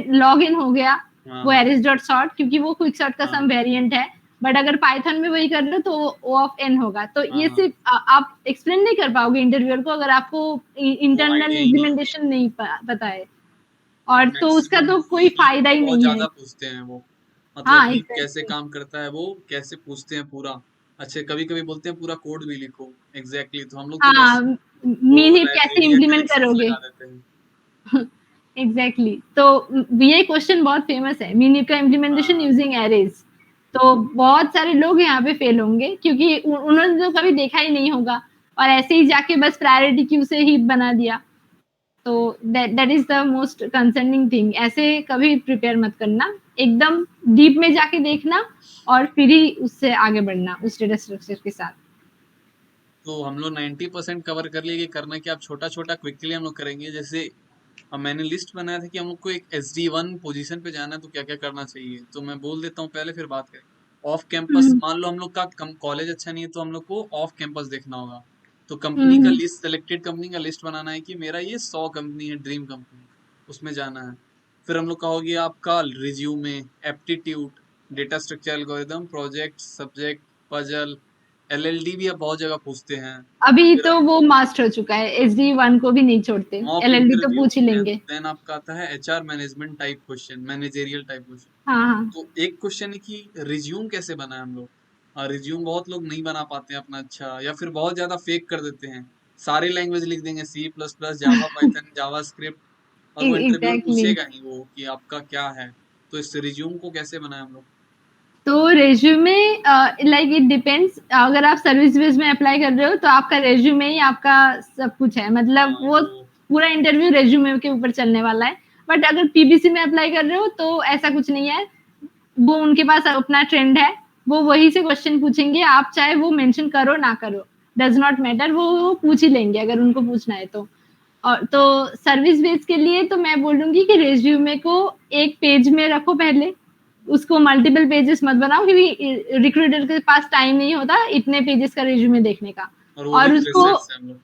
लॉग इन हो गया, हाँ, वो हाँ, अरेज डॉट सॉर्ट, क्योंकि वो क्विक सॉर्ट का हाँ, सम वेरिएंट है। बट अगर पाइथन में वही कर रहे हो तो O ऑफ n होगा। तो हाँ, ये हाँ, सिर्फ आप एक्सप्लेन नहीं कर पाओगे इंटरव्यूअर को अगर आपको वो इंटरनल आइडिया ही नहीं है। इम्प्लीमेंटेशन नहीं पता है, और और तो उसका मैक्सिमम तो कोई हीप फायदा भी ही बहुत नहीं है। ज्यादा पूछते हैं वो, मतलब हाँ, हीप कैसे एग्जैक्टली। काम करता है वो कैसे पूछते हैं पूरा। अच्छा, कभी कभी बोलते हैं पूरा कोड भी लिखो। एग्जैक्टली exactly, तो हम लोग तो हाँ, बस वो मीन हिप कैसे लाइब्रेरी या इम्प्लीमेंट कलेक्शंस करोगे। लगा देते हैं। Exactly exactly. तो ये क्वेश्चन बहुत फेमस है, मीनिप का इम्प्लीमेंटेशन हाँ, यूजिंग एरेज। तो बहुत सारे लोग यहाँ पे फेल होंगे क्योंकि उन्होंने तो कभी देखा ही नहीं होगा, और ऐसे ही जाके बस प्रायोरिटी क्यू से ही बना दिया। तो that is the most concerning thing. ऐसे कभी प्रिपेयर मत करना, एकदम डीप में जाके देखना और फिर ही उससे आगे बढ़ना उस डेटा स्ट्रक्चर के साथ। तो हम लोग 90% कवर कर लिए कि करना क्या। अब छोटा छोटा क्विकली हम लोग करेंगे। जैसे अब मैंने लिस्ट बनाया था कि हम लोग को एक SD1 पोजीशन पे जाना है, तो क्या क्या करना चाहिए, तो मैं बोल देता हूँ पहले, फिर बात करें। ऑफ कैंपस, हम्म, मान लो हम लोग का कॉलेज अच्छा नहीं है, तो हम लोग को ऑफ कैंपस देखना होगा। तो कंपनी का हम्म, लिस्ट, सेलेक्टेड कंपनी का लिस्ट बनाना है कि मेरा ये 100 कंपनी है, ड्रीम कंपनी, उसमें जाना है। फिर हम लोग का हो गया आपका resume, aptitude, data structure algorithm, project, subject, puzzle, LLD भी अब बहुत जगह पूछते हैं। अभी फिर तो वो मास्ट हो चुका है, SD1 को भी नहीं छोड़ते, मॉक LLD तो इंटरव्यू, पूछ ही लेंगे। देन आपका आता है HR management type question, managerial type question. हाँ, हाँ। तो एक क्वेश्चन है कि रिज्यूम कैसे बनाए हम लोग। रिज्यूम बहुत लोग नहीं बना पाते हैं अपना अच्छा, या फिर बहुत ज्यादा फेक कर देते हैं। सारी लैंग्वेज लिख देंगे, C++, जावा, पाइथन, जावा स्क्रिप्ट, और वो इंटरव्यूअर एग्जैक्टली। पूछेगा ही वो कि आपका क्या है। तो इस रिज्यूम को कैसे बनाए हम लोग। तो रेज्यूमे लाइक इट डिपेंड्स। अगर आप सर्विस बेस में अप्लाई कर रहे हो तो आपका रेज्यूमे ही आपका सब कुछ है, मतलब हाँ, वो वो पूरा इंटरव्यू रेज्यूमे के ऊपर चलने वाला है। बट अगर पीबीसी में अप्लाई कर रहे हो तो ऐसा कुछ नहीं है। वो उनके पास अपना ट्रेंड है, वो वही से क्वेश्चन पूछेंगे, आप चाहे वो मेंशन करो ना करो, डज नॉट मैटर, वो पूछ ही लेंगे अगर उनको पूछना है तो। और तो सर्विस बेस के लिए तो मैं बोलूंगी कि रेज्यूमे को एक पेज में रखो पहले, उसको मल्टीपल पेजेस मत बनाओ, क्योंकि रिक्रूटर के पास टाइम नहीं होता इतने पेजेस का रेज्यूमे देखने का। और वो भी और उसको फ्रेशर्स है हम लोग।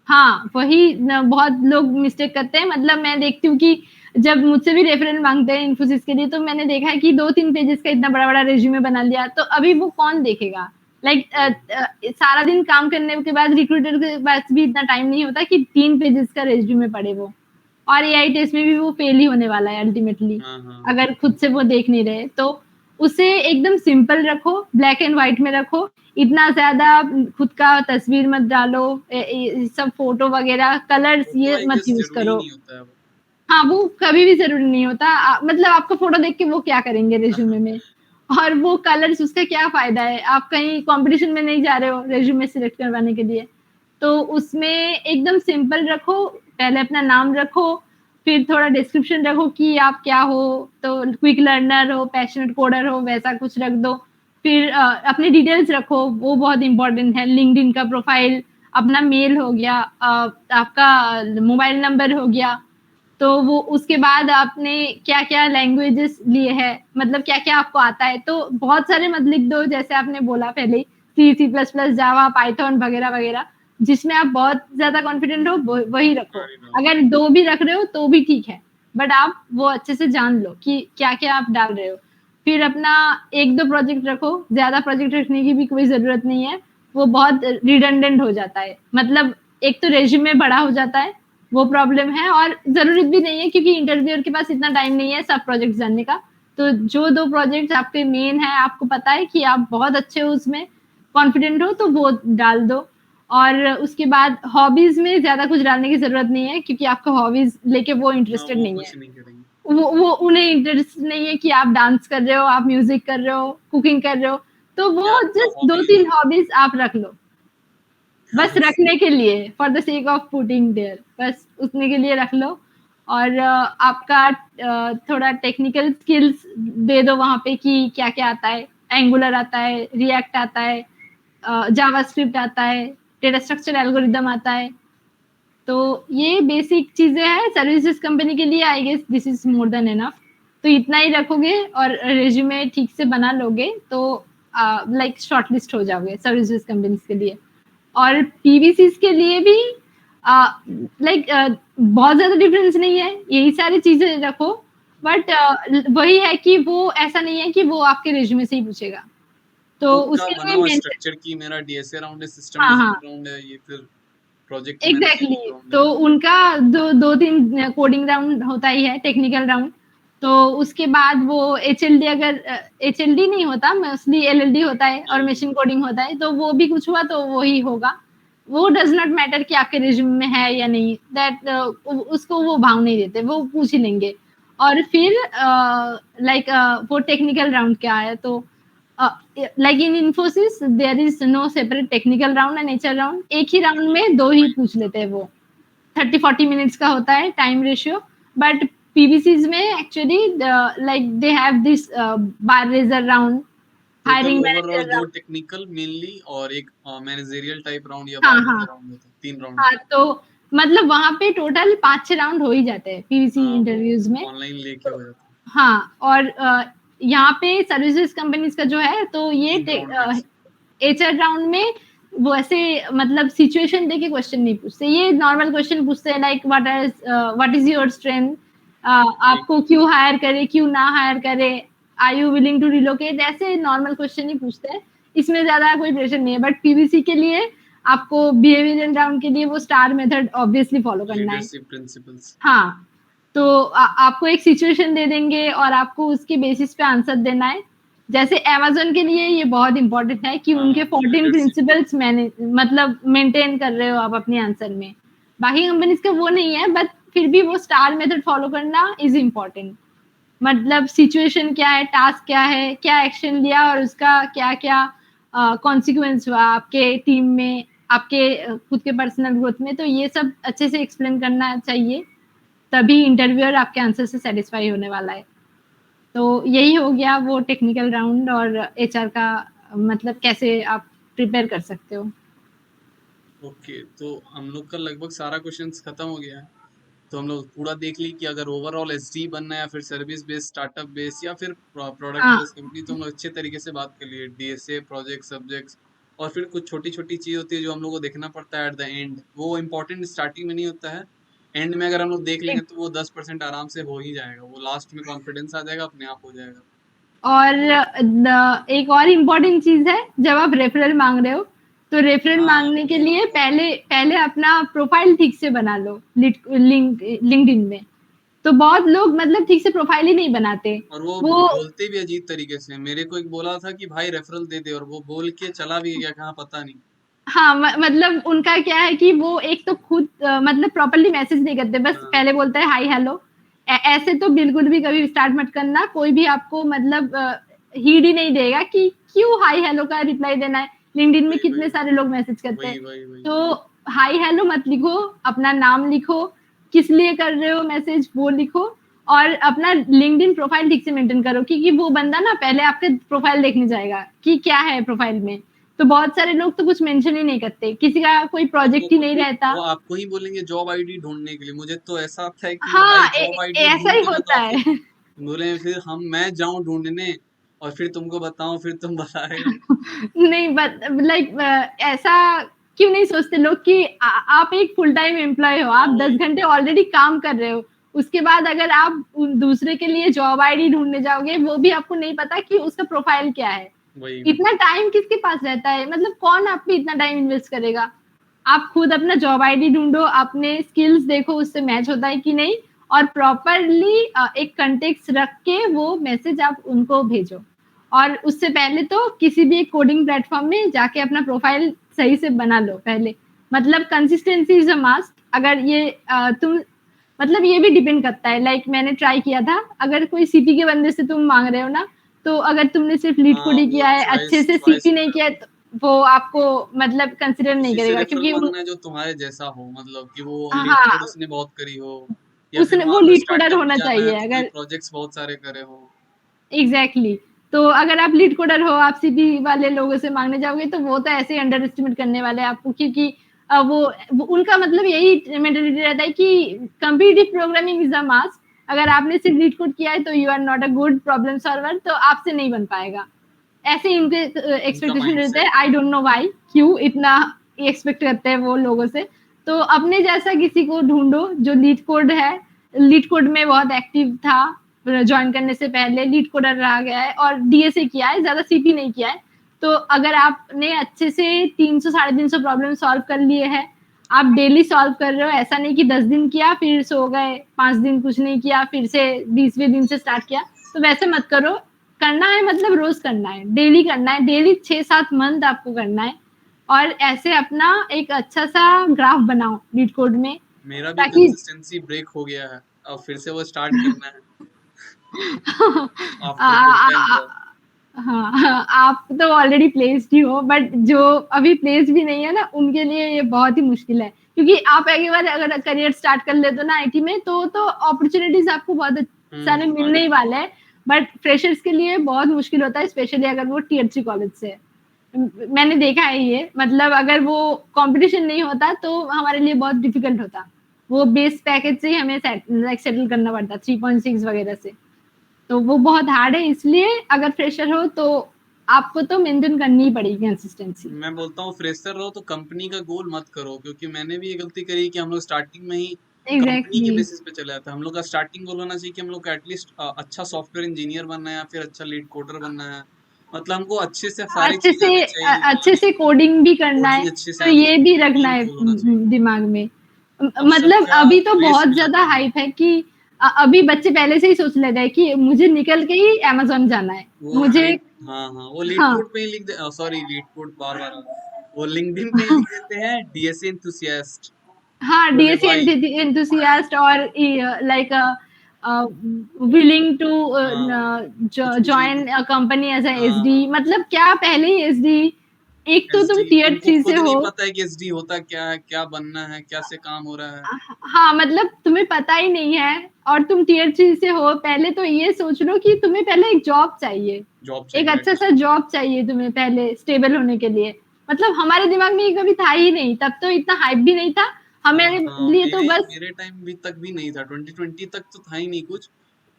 हाँ, वही बहुत लोग मिस्टेक करते हैं। मतलब मैं देखती हूँ कि जब मुझसे भी रेफरल मांगते हैं इन्फोसिस के लिए, तो मैंने देखा है कि 2-3 पेजेस का इतना बड़ा-बड़ा रेज्यूमे बना लिया, तो अभी वो कौन देखेगा? लाइक सारा दिन काम करने के बाद रिक्रूटर के पास भी इतना टाइम नहीं होता कि 3 पेजेस का रेज्यूमे पढ़े वो। और एआई टेस्ट में भी वो फेल ही होने वाला है अल्टीमेटली, हाँ, हाँ, अगर खुद से वो देख नहीं रहे तो। उसे एकदम सिंपल रखो, ब्लैक एंड व्हाइट में रखो, इतना ज्यादा खुद का तस्वीर मत डालो, सब फोटो वगैरह कलर्स वो तो ये आई मत गेस यूज जरूरी ही करो। नहीं होता है वो। हाँ, वो कभी भी जरूरी नहीं होता। मतलब आपका फोटो देख के वो क्या करेंगे रेज्यूमे में, और वो कलर्स उसका क्या फायदा है, आप कहीं कंपटीशन में नहीं जा रहे हो रेज्यूमे सिलेक्ट करवाने के लिए। तो उसमें एकदम सिंपल रखो, पहले अपना नाम रखो, फिर थोड़ा डिस्क्रिप्शन रखो कि आप क्या हो, तो क्विक लर्नर हो, पैशनेट कोडर हो, वैसा कुछ रख दो। फिर अपनी डिटेल्स रखो, वो बहुत इंपॉर्टेंट है, लिंक्डइन का प्रोफाइल, अपना मेल हो गया, आपका मोबाइल नंबर हो गया, तो वो उसके बाद आपने क्या-क्या लैंग्वेजेस लिए हैं, मतलब क्या-क्या आपको आता है, तो बहुत सारे मत लिख दो, जैसे आपने बोला पहले सी, सी प्लस प्लस, जावा, पाइथन वगैरह-वगैरह, जिसमें आप बहुत ज़्यादा कॉन्फिडेंट हो वही रखो। सारी डाल अगर 2 भी रख रहे हो तो भी ठीक है, बट आप वो अच्छे से जान लो कि क्या-क्या आप डाल रहे हो। फिर अपना 1-2 प्रोजेक्ट रखो, ज़्यादा प्रोजेक्ट रखने की भी कोई ज़रूरत नहीं है, वो बहुत रिडंडेंट हो जाता है। मतलब एक तो रेज़्यूमे बड़ा हो जाता है, वो प्रॉब्लम है, और ज़रूरत भी नहीं है क्योंकि इंटरव्यूअर के पास इतना टाइम नहीं है सब प्रोजेक्ट्स जानने का। तो जो 2 प्रोजेक्ट्स आपके मेन हैं, आपको पता है कि आप बहुत अच्छे हो उसमें, कॉन्फिडेंट हो, तो वो डाल दो। और उसके बाद हॉबीज़ में ज़्यादा कुछ डालने की ज़रूरत नहीं है क्योंकि आपका हॉबीज़ लेके वो हाँ, इंटरेस्टेड वो नहीं है। कुछ नहीं करेंगे। वो उन्हें इंटरेस्ट नहीं है कि आप डांस कर रहे हो, आप म्यूज़िक कर रहे हो, कुकिंग कर रहे हो, तो क्या वो आपका जस्ट हॉबी 2-3 है? हॉबीज़ आप रख लो। बस रखने के लिए, for the sake of putting their, बस उतने के लिए रख लो। और आपका थोड़ा टेक्निकल स्किल्स दे दो वहाँ पे कि क्या-क्या आता है। एंगुलर आता है, रिएक्ट आता है, जावास्क्रिप्ट आता है, डेटा स्ट्रक्चर एल्गोरिदम आता है। तो ये बेसिक चीज़ें हैं सर्विसेज़ कंपनी के लिए, I guess this is more than enough. तो इतना ही रखोगे और रिज़्यूमे ठीक से बना लोगे तो लाइक शॉर्टलिस्ट हो जाओगे सर्विसेज़ कंपनीज़ के लिए। और पीवीसीज़ के लिए भी लाइक बहुत ज़्यादा डिफरेंस नहीं है, यही सारी चीज़ें रखो, बट वही है कि वो ऐसा नहीं है कि वो आपके रिज़्यूमे से ही पूछेगा। तो वो उनका उसके बना लिए हुआ मेंशन, स्ट्रक्चर कि मेरा डीएसए राउंड है, सिस्टम हाँ, हाँ। डिज़ाइन राउंड है, ये फिर प्रोजेक्ट मैनेजमेंट एग्ज़ैक्टली, राउंड तो है। उनका 2-3 कोडिंग राउंड होता ही है, टेक्निकल राउंड। तो उसके बाद वो एचएलडी, अगर एचएलडी नहीं होता, मोस्टली एलएलडी होता है और एलएलडी। मशीन कोडिंग होता है, तो वो भी कुछ हुआ तो वो ही होगा। वो डज़ नॉट मैटर कि आपके रिज़्यूमे में है या नहीं, दैट उसको वो भाव नहीं देते, वो पूछ ही लेंगे। और फिर लाइक वो टेक्निकल राउंड क्या है, तो uh, like in Infosys there is no separate technical round and HR round, एक ही राउंड में 2 ही वही पूछ होता है। लेते हैं वो। 30-40 मिनट्स का होता है टाइम रेशियो, बट पीवीसीज में actually like they have this bar raiser round, total hiring overall manager 2 round. Technical mainly और एक मैनेजरियल टाइप राउंड या हाँ, बार हाँ। राउंड होता है, 3 राउंड। हाँ, तो मतलब वहाँ पे टोटल 5-6 राउंड हो ही जाते हैं पीवीसी हाँ, वो इंटरव्यूज़ में। ऑनलाइन लेके तो हो जाता है। हाँ, और यहाँ पे सर्विसेज़ कंपनीज़ का जो है, तो ये 3 राउंड मैक्स। एचआर राउंड में वो ऐसे मतलब सिचुएशन देके क्वेश्चन नहीं पूछते, ये नॉर्मल क्वेश्चन पूछते हैं, like what is your strength, एक आपको क्यों हायर करे, क्यों ना हायर करे, are you willing to relocate, ऐसे नॉर्मल क्वेश्चन ही पूछते हैं। इसमें ज़्यादा कोई प्रेशर नहीं है, बट पीवीसी के लिए आपको बिहेवियरल राउंड के लिए वो स्टार मेथड ऑब्वियसली फॉलो करना है। Leadership principles. हाँ, तो आपको एक सिचुएशन दे देंगे और आपको उसके बेसिस पे आंसर देना है। जैसे अमेज़न के लिए ये बहुत इम्पोर्टेंट है कि उनके हाँ, 14 लीडरशिप। प्रिंसिपल्स मैंने मतलब मेंटेन कर रहे हो आप अपने आंसर में। बाकी कंपनीज़ का वो नहीं है, बट फिर भी वो स्टार मेथड फॉलो करना इज़ इम्पोर्टेंट। मतलब सिचुएशन क्या है, टास्क क्या है, क्या एक्शन लिया और उसका क्या-क्या कॉन्सिक्वेंस हुआ आपके टीम में, आपके खुद के पर्सनल ग्रोथ में, तो ये सब अच्छे से एक्सप्लेन करना चाहिए। तभी इंटरव्यूअर आपके आंसर से सैटिस्फाई होने वाला है। तो यही हो गया वो टेक्निकल राउंड और एचआर का, मतलब कैसे आप प्रिपेयर कर सकते हो। ओके, तो हम लोग का लगभग सारा क्वेश्चंस खत्म हो गया है। तो हम लोग पूरा देख ली कि अगर ओवरऑल एसडी बनना है या फिर सर्विस बेस्ड, स्टार्टअप बेस्ड या फिर प्रोडक्ट हाँ, बेस्ड कंपनी, तो हम लोग अच्छे तरीके से बात कर लिए डीएसए, प्रोजेक्ट, सब्जेक्ट्स। और फिर कुछ छोटी छोटी चीज होती है जो हम लोग को देखना पड़ता है एट द एंड, वो इम्पोर्टेंट स्टार्टिंग में नहीं होता है। एंड में अगर हम लोग देख लेंगे तो वो 10% आराम से हो ही जाएगा, वो लास्ट में कॉन्फिडेंस आ जाएगा, अपने आप हो जाएगा। और एक और इम्पोर्टेंट चीज़ है, जब आप रेफरल माँग रहे हो, तो रेफरल हाँ, माँगने के वो लिए बहुत। पहले पहले अपना प्रोफाइल ठीक से बना लो लिंक्डइन में। तो बहुत लोग मतलब ठीक से प्रोफाइल ही नहीं बनाते। और वो वो बोलते भी अजीब तरीके से, मेरे को एक बोला था कि भाई रेफरल दे दे, और वो बोल के चला भी गया कहाँ पता नहीं। हाँ, मतलब उनका क्या है कि वो एक तो खुद मतलब प्रॉपर्ली मैसेज नहीं करते, बस हाँ, पहले बोलता है हाय हेलो। ऐसे तो बिल्कुल भी कभी स्टार्ट मत करना, कोई भी आपको मतलब हीड ही नहीं देगा कि क्यों हाय हेलो का रिप्लाई देना है। लिंक्डइन में वही कितने वही सारे लोग मैसेज करते हैं। वही वही वही। तो हाय हेलो मत लिखो, अपना नाम लिखो, किस लिए कर रहे हो मैसेज वो लिखो, और अपना लिंक्डइन प्रोफाइल ठीक से मेंटेन करो, क्योंकि वो बंदा ना पहले आपके प्रोफाइल देखने जाएगा कि क्या है प्रोफाइल में। तो बहुत सारे लोग तो कुछ मेंशन ही नहीं करते, किसी का कोई प्रोजेक्ट ही नहीं रहता। वो आपको ही बोलेंगे जॉब आईडी ढूंढने के लिए। मुझे तो ऐसा आता है कि भाई हाँ, जॉब आईडी ऐसा ढूंढ ही के होता बताओ, फिर है। बोले फिर मैं जाऊं ढूंढने और फिर तुमको बताऊं, फिर तुम बताएगा। नहीं, बट लाइक ऐसा क्यों नहीं सोचते लोग कि आप एक फुल टाइम एम्प्लॉय हो, हाँ आप 10 वही घंटे ऑलरेडी काम कर रहे हो, उसके बाद अगर आप दूसरे के लिए जॉब आईडी ढूंढने जाओगे, वो भी आपको नहीं पता कि उसका प्रोफाइल क्या है। वही वही इतना टाइम किसके पास रहता है, मतलब कौन आप पे इतना टाइम इन्वेस्ट करेगा। आप खुद अपना जॉब आईडी ढूंढो, अपने स्किल्स देखो उससे मैच होता है कि नहीं, और प्रॉपरली एक कंटेक्स्ट रख के वो मैसेज आप उनको भेजो। और उससे पहले तो किसी भी एक कोडिंग प्लेटफॉर्म में जाके अपना प्रोफाइल सही से बना लो पहले। मतलब कंसिस्टेंसी इज अ मस्ट। अगर ये तुम मतलब ये भी डिपेंड करता है, लाइक मैंने ट्राई किया था, अगर कोई सीपी के बंदे से तुम मांग रहे हो ना, तो अगर तुमने सिर्फ लीड हाँ कोड ही वो किया है, अच्छे चॉइस से चॉइस सीपी नहीं होता है। किया है, तो वो आपको मतलब कंसिडर नहीं किसी से करेगा, रेफरल क्योंकि मांगना है जो तुम्हारे जैसा हो, मतलब कि वो लीड कोड हाँ, उसने बहुत करी हो, या फिर उसने वो मान लो लीड कोडर स्टार्टअप में होना जाना है चाहिए तो कोई अगर प्रोजेक्ट्स बहुत सारे करे हो। एग्जैक्टली तो अगर आप लीड कोडर हो, आप सीपी वाले लोगों से मांगने जाओगे, तो वो तो ऐसे ही अंडर एस्टिमेट करने वाले हैं आपको, क्योंकि वो उनका मतलब यही मेंटेलिटी रहता है कि computer programming is a must. अगर आपने सिर्फ लीड कोड किया है तो you are not a good problem solver, तो आपसे नहीं बन पाएगा। ऐसे इनके उनका एक्सपेक्टेशन रहते माइंडसेट हैं, है। आई डोंट नो व्हाई, क्यों इतना एक्सपेक्ट करते हैं वो लोगों से। तो अपने जैसा किसी को ढूंढो जो लीड कोड है, लीड कोड में बहुत एक्टिव था, ज्वाइन करने से पहले लीड कोडर रहा गया है और डीएसए किया है, ज्यादा सीपी नहीं किया है। तो अगर आपने अच्छे से 300 350 प्रॉब्लम सॉल्व कर लिए हैं, आप डेली सॉल्व कर रहे हो, ऐसा नहीं कि 10 दिन किया फिर सो गए, 5 दिन कुछ नहीं किया फिर से 20वें दिन से स्टार्ट किया, तो वैसे मत करो। करना है मतलब रोज करना है, डेली करना है, डेली 6-7 मंथ आपको करना है। और ऐसे अपना एक अच्छा सा ग्राफ बनाओ लीड कोड में, मेरा भी ताकि कंसिस्टेंसी ब्रेक हो गया है, अब फिर से वो स्टार्ट करना है आ, आफ्टर फुल आ, टाइम आ, जॉब। हाँ हाँ, आप तो ऑलरेडी प्लेस्ड ही हो, बट जो अभी प्लेस्ड भी नहीं है ना, उनके लिए ये बहुत ही मुश्किल है, क्योंकि आप एक बार अगर करियर स्टार्ट कर लेते हो ना आईटी में, तो अपॉर्चुनिटीज आपको बहुत सारे मिलने ही वाले हैं। बट फ्रेशर्स के लिए बहुत मुश्किल होता है, स्पेशली अगर वो टीयर 3 कॉलेज से है। मैंने देखा है ये, मतलब अगर वो कंपटीशन नहीं होता तो हमारे लिए बहुत डिफिकल्ट होता। वो बेस पैकेज से ही हमें सेटल करना पड़ता 3.6 वगैरह से। तो वो बहुत हार्ड है, इसलिए अगर फ्रेशर हो तो आपको तो मेंटेन करनी ही पड़ेगी कंसिस्टेंसी। मैं बोलता हूँ फ्रेशर रहो तो कंपनी का गोल मत करो, क्योंकि मैंने भी ये गलती करी कि हम लोग स्टार्टिंग में ही कंपनी के एग्जैक्टली। बेसिस पे चले जाते हैं। हम लोग का स्टार्टिंग गोल होना चाहिए कि हम लोग का एटलीस्ट अच्छा सॉफ्टवेयर इंजीनियर बनना है या फिर अच्छा लीड कोडर बनना है। मतलब हमको अच्छे से सारी अच्छे चीज से आनी चाहिए, अच्छे से कोडिंग भी करना है, कोडिंग अच्छे से तो आनी ये भी चाहिए, रखना मेन है गोल होना चाहिए। दिमाग में। अब सब मतलब क्या अभी तो रेस बहुत में ज्यादा लगे हैं। हाइप है कि अभी बच्चे पहले से ही सोच लेते हैं कि मुझे निकल के ही अमेज़न जाना है। वो मुझे लीड हाँ हाँ वो लीड हाँ, कोड पे ही लिख दे, सॉरी लीड कोड बार बार वो लिंक्डइन पे ही लिख देते हैं डीएसए एंथुसियास्ट। हाँ, बोले डीएससी भाई enthusiast और लाइक willing to हाँ कुछ कुछ join a company as a हाँ एसडी, मतलब क्या पहले ही एसडी, एक तो तुम एसडी टीयर उनको 3 से खुद हो। नहीं पता है कि एसडी होता क्या है, क्या बनना है, कैसे काम हो रहा है। हाँ, मतलब तुम्हें पता ही नहीं है और तुम टियर 3 से हो, पहले तो ये सोच लो कि तुम्हें पहले एक जॉब चाहिए, जॉब एक चाहिए अच्छा सा एटलीस्ट। जॉब चाहिए तुम्हें पहले स्टेबल होने के लिए। मतलब हमारे दिमाग में ये कभी था ही नहीं, तब तो इतना हाइप भी नहीं था हमारे हाँ लिए, तो मेरे बस मेरे टाइम भी तक भी नहीं था, 2020 तक तो था ही नहीं कुछ।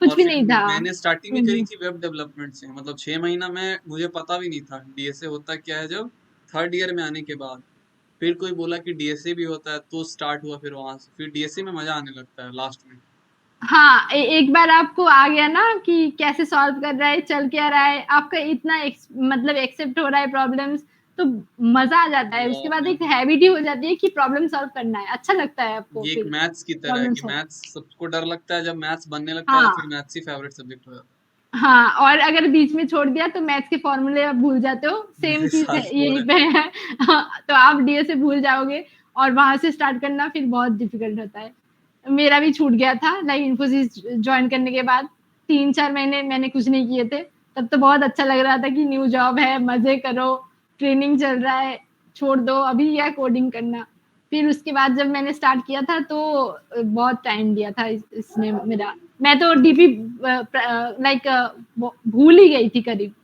कुछ और भी फिर नहीं था। मैंने स्टार्टिंग भी करी थी वेब डेवलपमेंट से, मतलब 6 महीना में मुझे पता भी नहीं था डीएसए होता क्या है, जब थर्ड ईयर में आने के बाद फिर कोई बोला कि डीएसए भी होता है तो स्टार्ट हुआ, फिर वहां से फिर डीएसए में मजा आने लगता है लास्ट में। हाँ, एक बार आपको आ गया ना कि कैसे सॉल्व कर रहा है, चल क्या रहा है, आपका इतना मतलब एक्सेप्ट हो रहा है प्रॉब्लम्स, तो मजा आ जाता है। उसके बाद एक हैबिट ही हो जाती है कि प्रॉब्लम सॉल्व करना है, अच्छा लगता है आपको ये एक फिर मैथ्स की तरह है प्रॉब्लम कि सॉल्व। मैथ्स सबको डर लगता है, जब मैथ्स बनने लगता है तो फिर हाँ मैथ्स ही फेवरेट सब्जेक्ट हो जाता हाँ, और अगर बीच में छोड़ दिया तो मैथ्स के फॉर्मूले आप भूल जाते हो, है। सेम मेरे चीज है साथ वो यहीं है। पे है। तो आप डीए से भूल जाओगे और वहां से स्टार्ट करना फिर बहुत डिफिकल्ट होता है। मेरा भी छूट गया था, लाइक इन्फोसिस ज्वाइन करने के बाद 3-4 महीने मैंने कुछ नहीं किए थे, तब तो बहुत अच्छा लग रहा था कि न्यू जॉब है, मजे करो, ट्रेनिंग चल रहा है, छोड़ दो अभी क्या कोडिंग करना। फिर उसके बाद जब मैंने स्टार्ट किया था तो बहुत टाइम दिया था इसमें मेरा, मैं तो डीपी लाइक भूल ही गई थी करीब।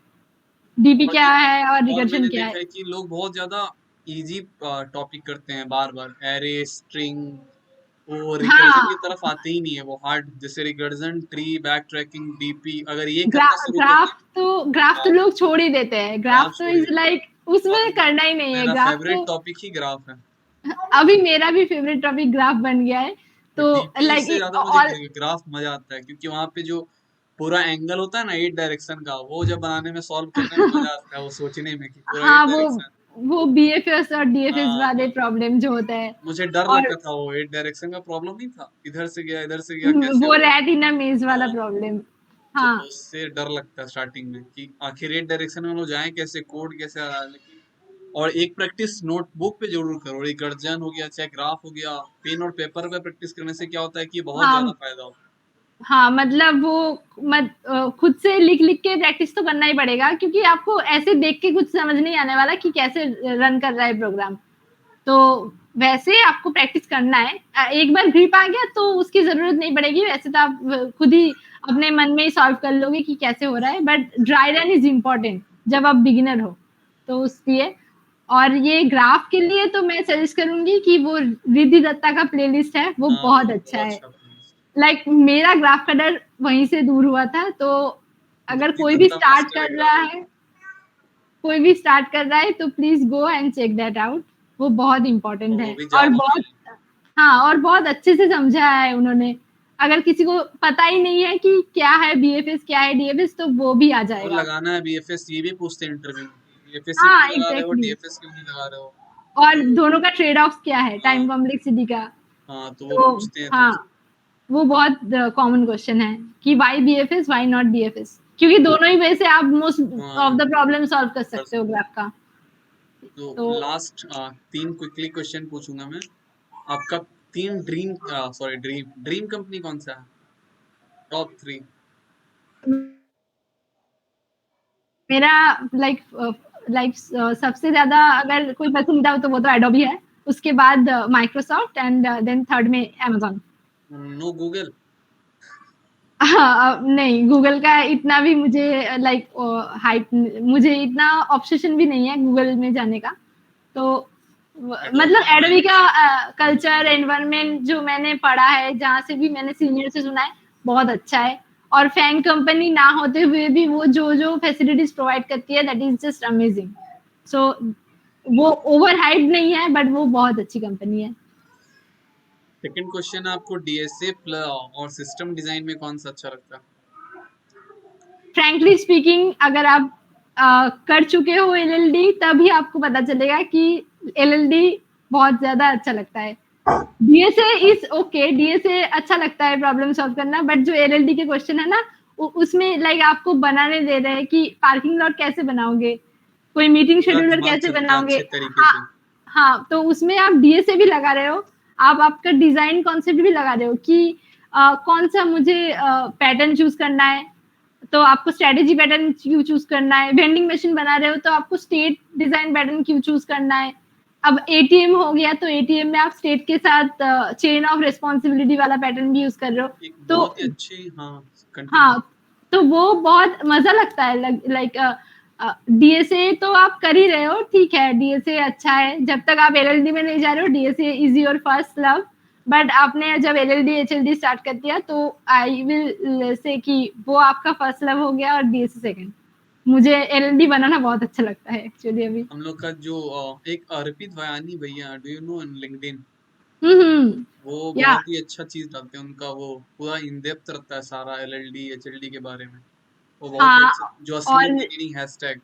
डीपी और क्या है और और रिकर्जन मैंने क्या देखा है। है कि लोग बहुत ज्यादा इजी टॉपिक करते हैं बार बार, एरे, स्ट्रिंग, वो रिकर्जन की हाँ, तरफ आते ही नहीं है, वो हार्ड, जैसे recursion, tree, back tracking, DP, अगर ये ग्रा, करना शुरू कर ग्राफ दें। तो हाँ, लोग छोड़ ही देते हैं, ग्राफ ग्राफ तो छोड़िए, इज लाइक और उसमें करना ही नहीं है मेरा ग्राफ फेवरेट तो। टॉपिक ही ग्राफ है। अभी मेरा भी फेवरेट टॉपिक ग्राफ बन गया है। तो तो डीपी से लाइक ज्यादा मुझे और ग्राफ मजा आता है, क्योंकि वहां पे जो पूरा एंगल होता है ना 8 डायरेक्शन का, वो जब बनाने में, सॉल्व करने में मजा आता है, वो सोचने में कि पूरा एट हाँ, डायरेक्शन वो बीएफएस और डीएफएस हाँ, वाले प्रॉब्लम जो होते हैं। मुझे डर और लगता था, वो 8 डायरेक्शन का प्रॉब्लम नहीं था, इधर से गया कैसे वो होगा। रैट इन अ मेज वाला हाँ, प्रॉब्लम। तो हाँ, उससे डर लगता है स्टार्टिंग में कि आखिर 8 डायरेक्शन में हम लोग जाएं कैसे, कोड कैसे आ रहा है, लेकिन और एक प्रैक्टिस नोटबुक पे जरूर करो, रिकर्जन हो गया चाहे ग्राफ हो गया, पेन और पेपर पे प्रैक्टिस करने से क्या होता है कि बहुत ज्यादा हाँ, फायदा होता हाँ, मतलब वो खुद से लिख-लिख के प्रैक्टिस तो करना ही पड़ेगा, क्योंकि आपको ऐसे देख के कुछ समझ नहीं आने वाला कि कैसे रन कर रहा है प्रोग्राम। तो वैसे आपको प्रैक्टिस करना है। एक बार ग्रिप आ गया तो उसकी ज़रूरत नहीं पड़ेगी, वैसे तो आप खुद ही अपने मन में ही सॉल्व कर लोगे कि कैसे हो रहा है, but dry run is important जब आप बिगिनर हो, तो इसलिए। और ये ग्राफ के लिए तो मैं सजेस्ट करूँगी कि वो रिद्धि दत्ता का प्लेलिस्ट है, वो है। हाँ, बहुत वो अच्छा बहुत है। अच्छा playlist लाइक मेरा ग्राफ का डर वहीं से दूर हुआ था, तो है। अगर रिद्धि कोई भी दत्ता स्टार्ट मास्टर है कर रहा ग्राफ। है, कोई भी स्टार्ट कर रहा है तो please go and check that out. वो बहुत और इम्पोर्टेंट वो है भी और जावा में बहुत, है। हाँ, और बहुत अच्छे से समझाया है उन्होंने। अगर किसी को पता ही नहीं है कि क्या है बीएफएस, क्या है डीएफएस, तो वो भी आ और जाएगा। लगाना है बीएफएस, ये भी पूछते हैं इंटरव्यू में, बीएफएस से हाँ, क्यों लगा रहे हो, एग्ज़ैक्टली। डीएफएस क्यों नहीं लगा रहे हो। और तो दोनों का ट्रेड ऑफ क्या है हाँ, टाइम कॉम्प्लेक्सिटी का। हाँ, तो वो तो पूछते हैं हाँ, तुमसे। वो बहुत कॉमन क्वेश्चन है कि why BFS, why not DFS, क्योंकि दोनों ही वे से आप मोस्ट ऑफ हाँ, द प्रॉब्लम सॉल्व कर कर सकते हो सकते ग्राफ का। तो तो लास्ट 3 क्विकली क्वेश्चन पूछूंगा मैं। आपका 3 dream, sorry, dream dream company कौन सा है, टॉप 3। मेरा लाइक लाइक सबसे ज़्यादा अगर कोई पसंदीदा हो तो वो तो एडोबी है। उसके बाद माइक्रोसॉफ्ट एंड देन थर्ड में अमेज़न। No Google. हाँ, नहीं, गूगल का इतना भी मुझे लाइक हाइप, मुझे इतना ऑब्सेशन भी नहीं है गूगल में जाने का। तो मतलब एडोबी, एडोबी का माइक्रोसॉफ्ट। कल्चर एनवायरनमेंट जो मैंने पढ़ा है, जहाँ से भी मैंने सीनियर से सुना है, बहुत अच्छा है। और फैंग कंपनी ना होते हुए भी वो जो फैसिलिटीज प्रोवाइड करती है, दैट इज जस्ट अमेजिंग। सो वो ओवर हाइप नहीं है, बट वो बहुत अच्छी कंपनी है। सेकंड क्वेश्चन है, आपको डीएसए और सिस्टम डिजाइन में कौन सा अच्छा लगता है। फ्रैंकली स्पीकिंग, अगर आप कर चुके हो एलएलडी, तभी आपको पता चलेगा कि एलएलडी बहुत ज्यादा अच्छा लगता है। डीएसए इज ओके, डीएसए अच्छा लगता है प्रॉब्लम सॉल्व करना, बट जो एलएलडी के क्वेश्चन है ना, उसमें लाइक आपको बनाने दे रहे हैं कि पार्किंग लॉट कैसे बनाओगे, कोई मीटिंग पूरा शेड्यूलर दिमाग कैसे चलता है बनाओगे। अच्छे तरीके हाँ, से। हाँ, तो उसमें आप डीएसए भी लगा रहे हो, आप आपका डिजाइन कॉन्सेप्ट भी लगा रहे हो कि कौन सा मुझे पैटर्न चूज करना है, तो आपको स्ट्रेटेजी पैटर्न क्यों चूज करना है। वेंडिंग मशीन बना रहे हो तो आपको स्टेट डिजाइन पैटर्न क्यों चूज करना है। अब एटीएम हो गया तो एटीएम में आप स्टेट के साथ चेन ऑफ रिस्पॉन्सिबिलिटी वाला पैटर्न भी यूज कर रहे हो। एक तो बहुत ही अच्छी, हाँ, कंटिन्यू। हाँ, तो वो बहुत मजा लगता है। लाइक डीएसए तो आप कर ही रहे हो, ठीक है, डीएसए अच्छा है, जब तक आप एलएलडी में नहीं जा रहे हो, DSA is your first love. But आपने जब एलएलडी एचएलडी स्टार्ट कर दिया, तो आई विल से कि वो आपका फर्स्ट लव हो गया और डीएसए सेकंड। मुझे एलएलडी बनाना बहुत अच्छा लगता है एक्चुअली अभी। हम लोग का जो एक अर्पित भयानी भैया, do you know, in LinkedIn, hmm. वो या बहुत ही अच्छा चीज डालते हैं, उनका वो पूरा इन डेप्थ रहता है सारा एलएलडी एचएलडी के बारे में। वो बहुत ही हाँ, अच्छे, जो और असलियत की मीनिंग हैशटैग।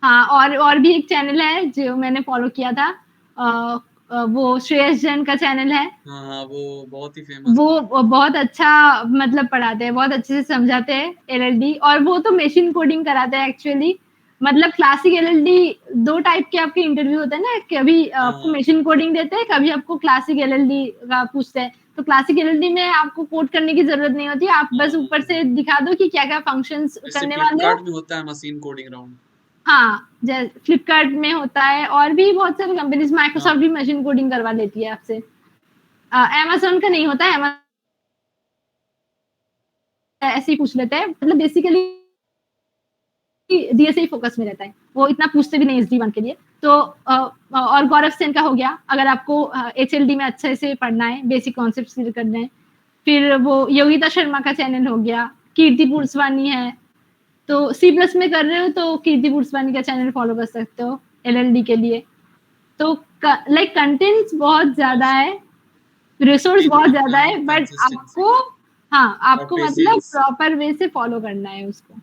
हाँ, और भी एक चैनल है जो मैंने फॉलो किया था, वो श्रेयस जैन का चैनल है। हाँ, हाँ, वो बहुत ही फेमस है। वो बहुत अच्छा मतलब पढ़ाते हैं, बहुत अच्छे से समझाते हैं एलएलडी, और वो तो मशीन कोडिंग कराते हैं एक्चुअली। मतलब क्लासिक एलएलडी, 2 टाइप के आपके इंटरव्यू होते हैं ना, कभी हाँ, आपको हाँ, मशीन कोडिंग देते हैं, कभी आपको क्लासिक एलएलडी का पूछते हैं। तो क्लासिक एलएलडी में आपको कोड करने की ज़रूरत नहीं होती, आप हाँ, बस हाँ, ऊपर से दिखा दो कि क्या-क्या फंक्शंस जैसे करने वाले हो। फ्लिपकार्ट में होता है मशीन कोडिंग राउंड। हाँ, फ्लिपकार्ट में होता है, और भी बहुत सारी कंपनीज, हाँ, माइक्रोसॉफ्ट भी मशीन कोडिंग करवा लेती है आपसे। अमेज़न का नहीं होता है, ऐसे ही पूछ लेते हैं, मतलब बेसिकली डीएसए फोकस में रहता है, वो इतना पूछते भी नहीं SD1 के लिए। तो और गौरव सेन का हो गया, अगर आपको HLD में अच्छे से पढ़ना है, बेसिक कॉन्सेप्ट क्लियर करना है। फिर वो योगिता शर्मा का चैनल हो गया, कीर्ति पुरस्वानी है, तो C+ में कर रहे हो तो कीर्ति पुरस्वानी का चैनल फॉलो कर सकते हो LLD के लिए। तो लाइक कंटेंट्स बहुत ज्यादा है, रिसोर्स बहुत ज्यादा है, बट आपको आपको मतलब प्रॉपर वे से फॉलो करना है उसको।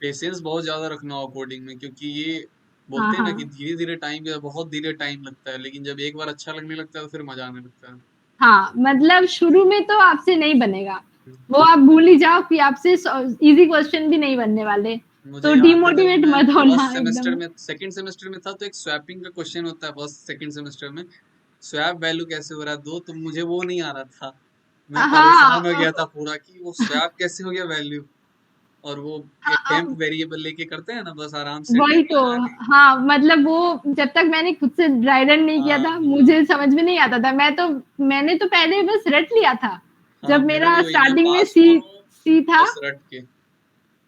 पेशेंस बहुत ज्यादा रखना हो कोडिंग में, क्योंकि ये बोलते हैं ना कि धीरे धीरे टाइम, बहुत धीरे टाइम लगता है, लेकिन जब एक बार अच्छा लगने लगता है तो फिर मजा आने लगता है। हाँ, मतलब शुरू में तो आपसे नहीं बनेगा, वो आप भूल ही जाओ कि आपसे इजी क्वेश्चन भी नहीं बनने वाले, तो डिमोटिवेट मत होना एकदम। सेकंड सेमेस्टर में था तो एक स्वैपिंग का क्वेश्चन होता है फर्स्ट सेकंड सेमेस्टर में, स्वैप वैल्यू कैसे हो रहा है दो, तो मुझे वो नहीं आ रहा था, मैं परेशान हो गया था पूरा कि वो स्वैप कैसे हो गया वैल्यू, और वो टेम्प वेरिएबल लेके करते हैं ना, बस आराम से वही तो। हाँ, मतलब वो जब तक मैंने खुद से ड्राई रन नहीं किया था, मुझे समझ में नहीं आता था। मैंने तो पहले बस रट लिया था, जब मेरा स्टार्टिंग में सी था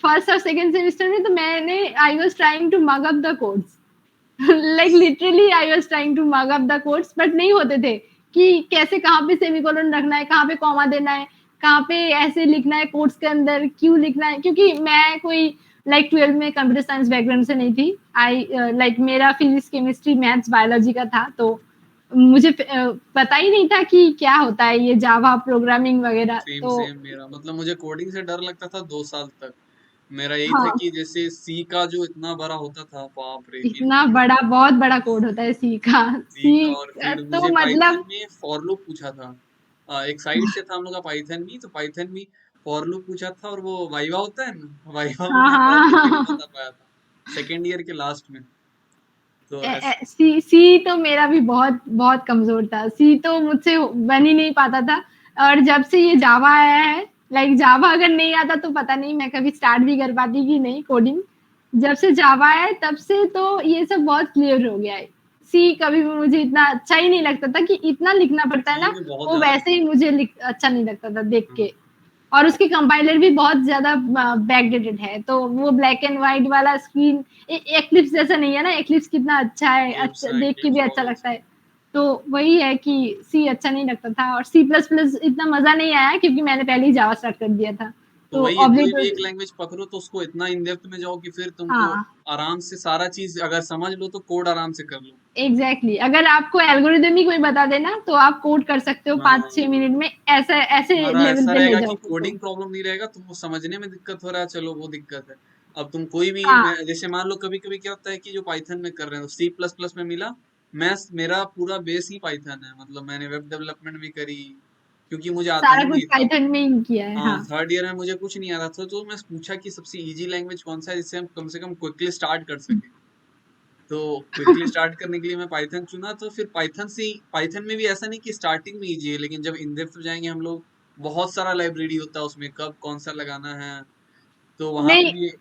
फर्स्ट और सेकंड सेमेस्टर में, तो मैंने I was trying to mug up the codes, like literally I was trying to mug up the codes, but नहीं होते थे कि कैसे कहाँ पे सेमीकोलन रखना है, कहाँ पे कॉमा देना है, कहाँ पे ऐसे लिखना है कोड्स के अंदर, क्यों लिखना है, क्योंकि मैं कोई लाइक 12 में कंप्यूटर साइंस बैकग्राउंड से नहीं थी। लाइक मेरा फिजिक्स केमिस्ट्री मैथ्स बायोलॉजी का था, तो मुझे पता ही नहीं था कि क्या होता है ये जावा प्रोग्रामिंग वगैरह। तो सेम मेरा मतलब, मुझे कोडिंग से डर लगता था 2 साल तक। मेरा यही था कि जैसे सी का जो इतना बड़ा होता था, बाप रे, इतना बड़ा, बहुत बड़ा कोड होता है सी का। और फिर तो मुझे पाइथन मतलब में फॉर लूप पूछा था, एक साइड से था हम लोग का पाइथन भी, तो पाइथन भी फॉर लूप पूछा था, और वो वाइवा होता है ना, वाइवा में मैं प्रॉपर नहीं बता पाया था सेकेंड ईयर के लास्ट में। तो सी तो मेरा भी बहुत बहुत कमजोर था, सी तो मुझसे बन ही नहीं पाता था। और जब से ये जावा आया है, लाइक जावा अगर नहीं आता तो पता नहीं मैं कभी स्टार्ट भी कर पाती कि नहीं कोडिंग। जब से जावा आया है तब से तो ये सब बहुत क्लियर हो गया है। सी कभी भी मुझे इतना अच्छा ही नहीं लगता था कि इतना लिखना पड़ता है ना, वो वैसे ही मुझे अच्छा नहीं लगता था देख के। और उसके कंपाइलर भी बहुत ज्यादा बैकडेटेड है, तो वो ब्लैक एंड व्हाइट वाला स्क्रीन एक्लिप्स जैसा नहीं है ना। एक्लिप्स कितना अच्छा है, अच्छा देख के भी अच्छा लगता है। तो वही है कि सी अच्छा नहीं लगता था, और C++ इतना मजा नहीं आया क्योंकि मैंने पहले ही जावा स्टार्ट कर दिया था। तो वही है, कोई भी एक लैंग्वेज पकड़ो तो उसको इतना इन डेप्थ में जाओ कि फिर तुमको आराम से सारा चीज अगर समझ लो तो कोड आराम से कर लो। एग्जैक्टली अगर आपको एल्गोरिदम ही कोई बता देना तो आप कोड कर सकते हो 5-6 मिनट में, ऐसे लेवल पे ले जाओ। कोडिंग प्रॉब्लम नहीं रहेगा, तुमको समझने में दिक्कत हो रहा है, चलो वो दिक्कत है। अब तुम कोई भी जैसे मान लो कभी कभी क्या होता है कि जो पाइथन में कर रहे हो C++ में मिला, मेरा पूरा बेस ही पाइथन है, मतलब मैंने वेब डेवलपमेंट भी करी क्योंकि मुझे आता सारा ही कुछ नहीं था। पाइथन में ही किया है। हाँ, थर्ड ईयर में मुझे कुछ नहीं आ रहा था, तो मैं पूछा कि सबसे इजी लैंग्वेज कौन सा है जिससे हम कम से कम क्विकली स्टार्ट कर सके। तो क्विकली स्टार्ट करने के लिए मैं पाइथन चुना, तो फिर पाइथन में भी ऐसा नहीं कि स्टार्टिंग में इजी है, लेकिन जब इन डेप्थ जाएंगे हम लोग, बहुत सारा लाइब्रेरी होता है उसमें, कब कौन सा लगाना है, तो वहां पे भी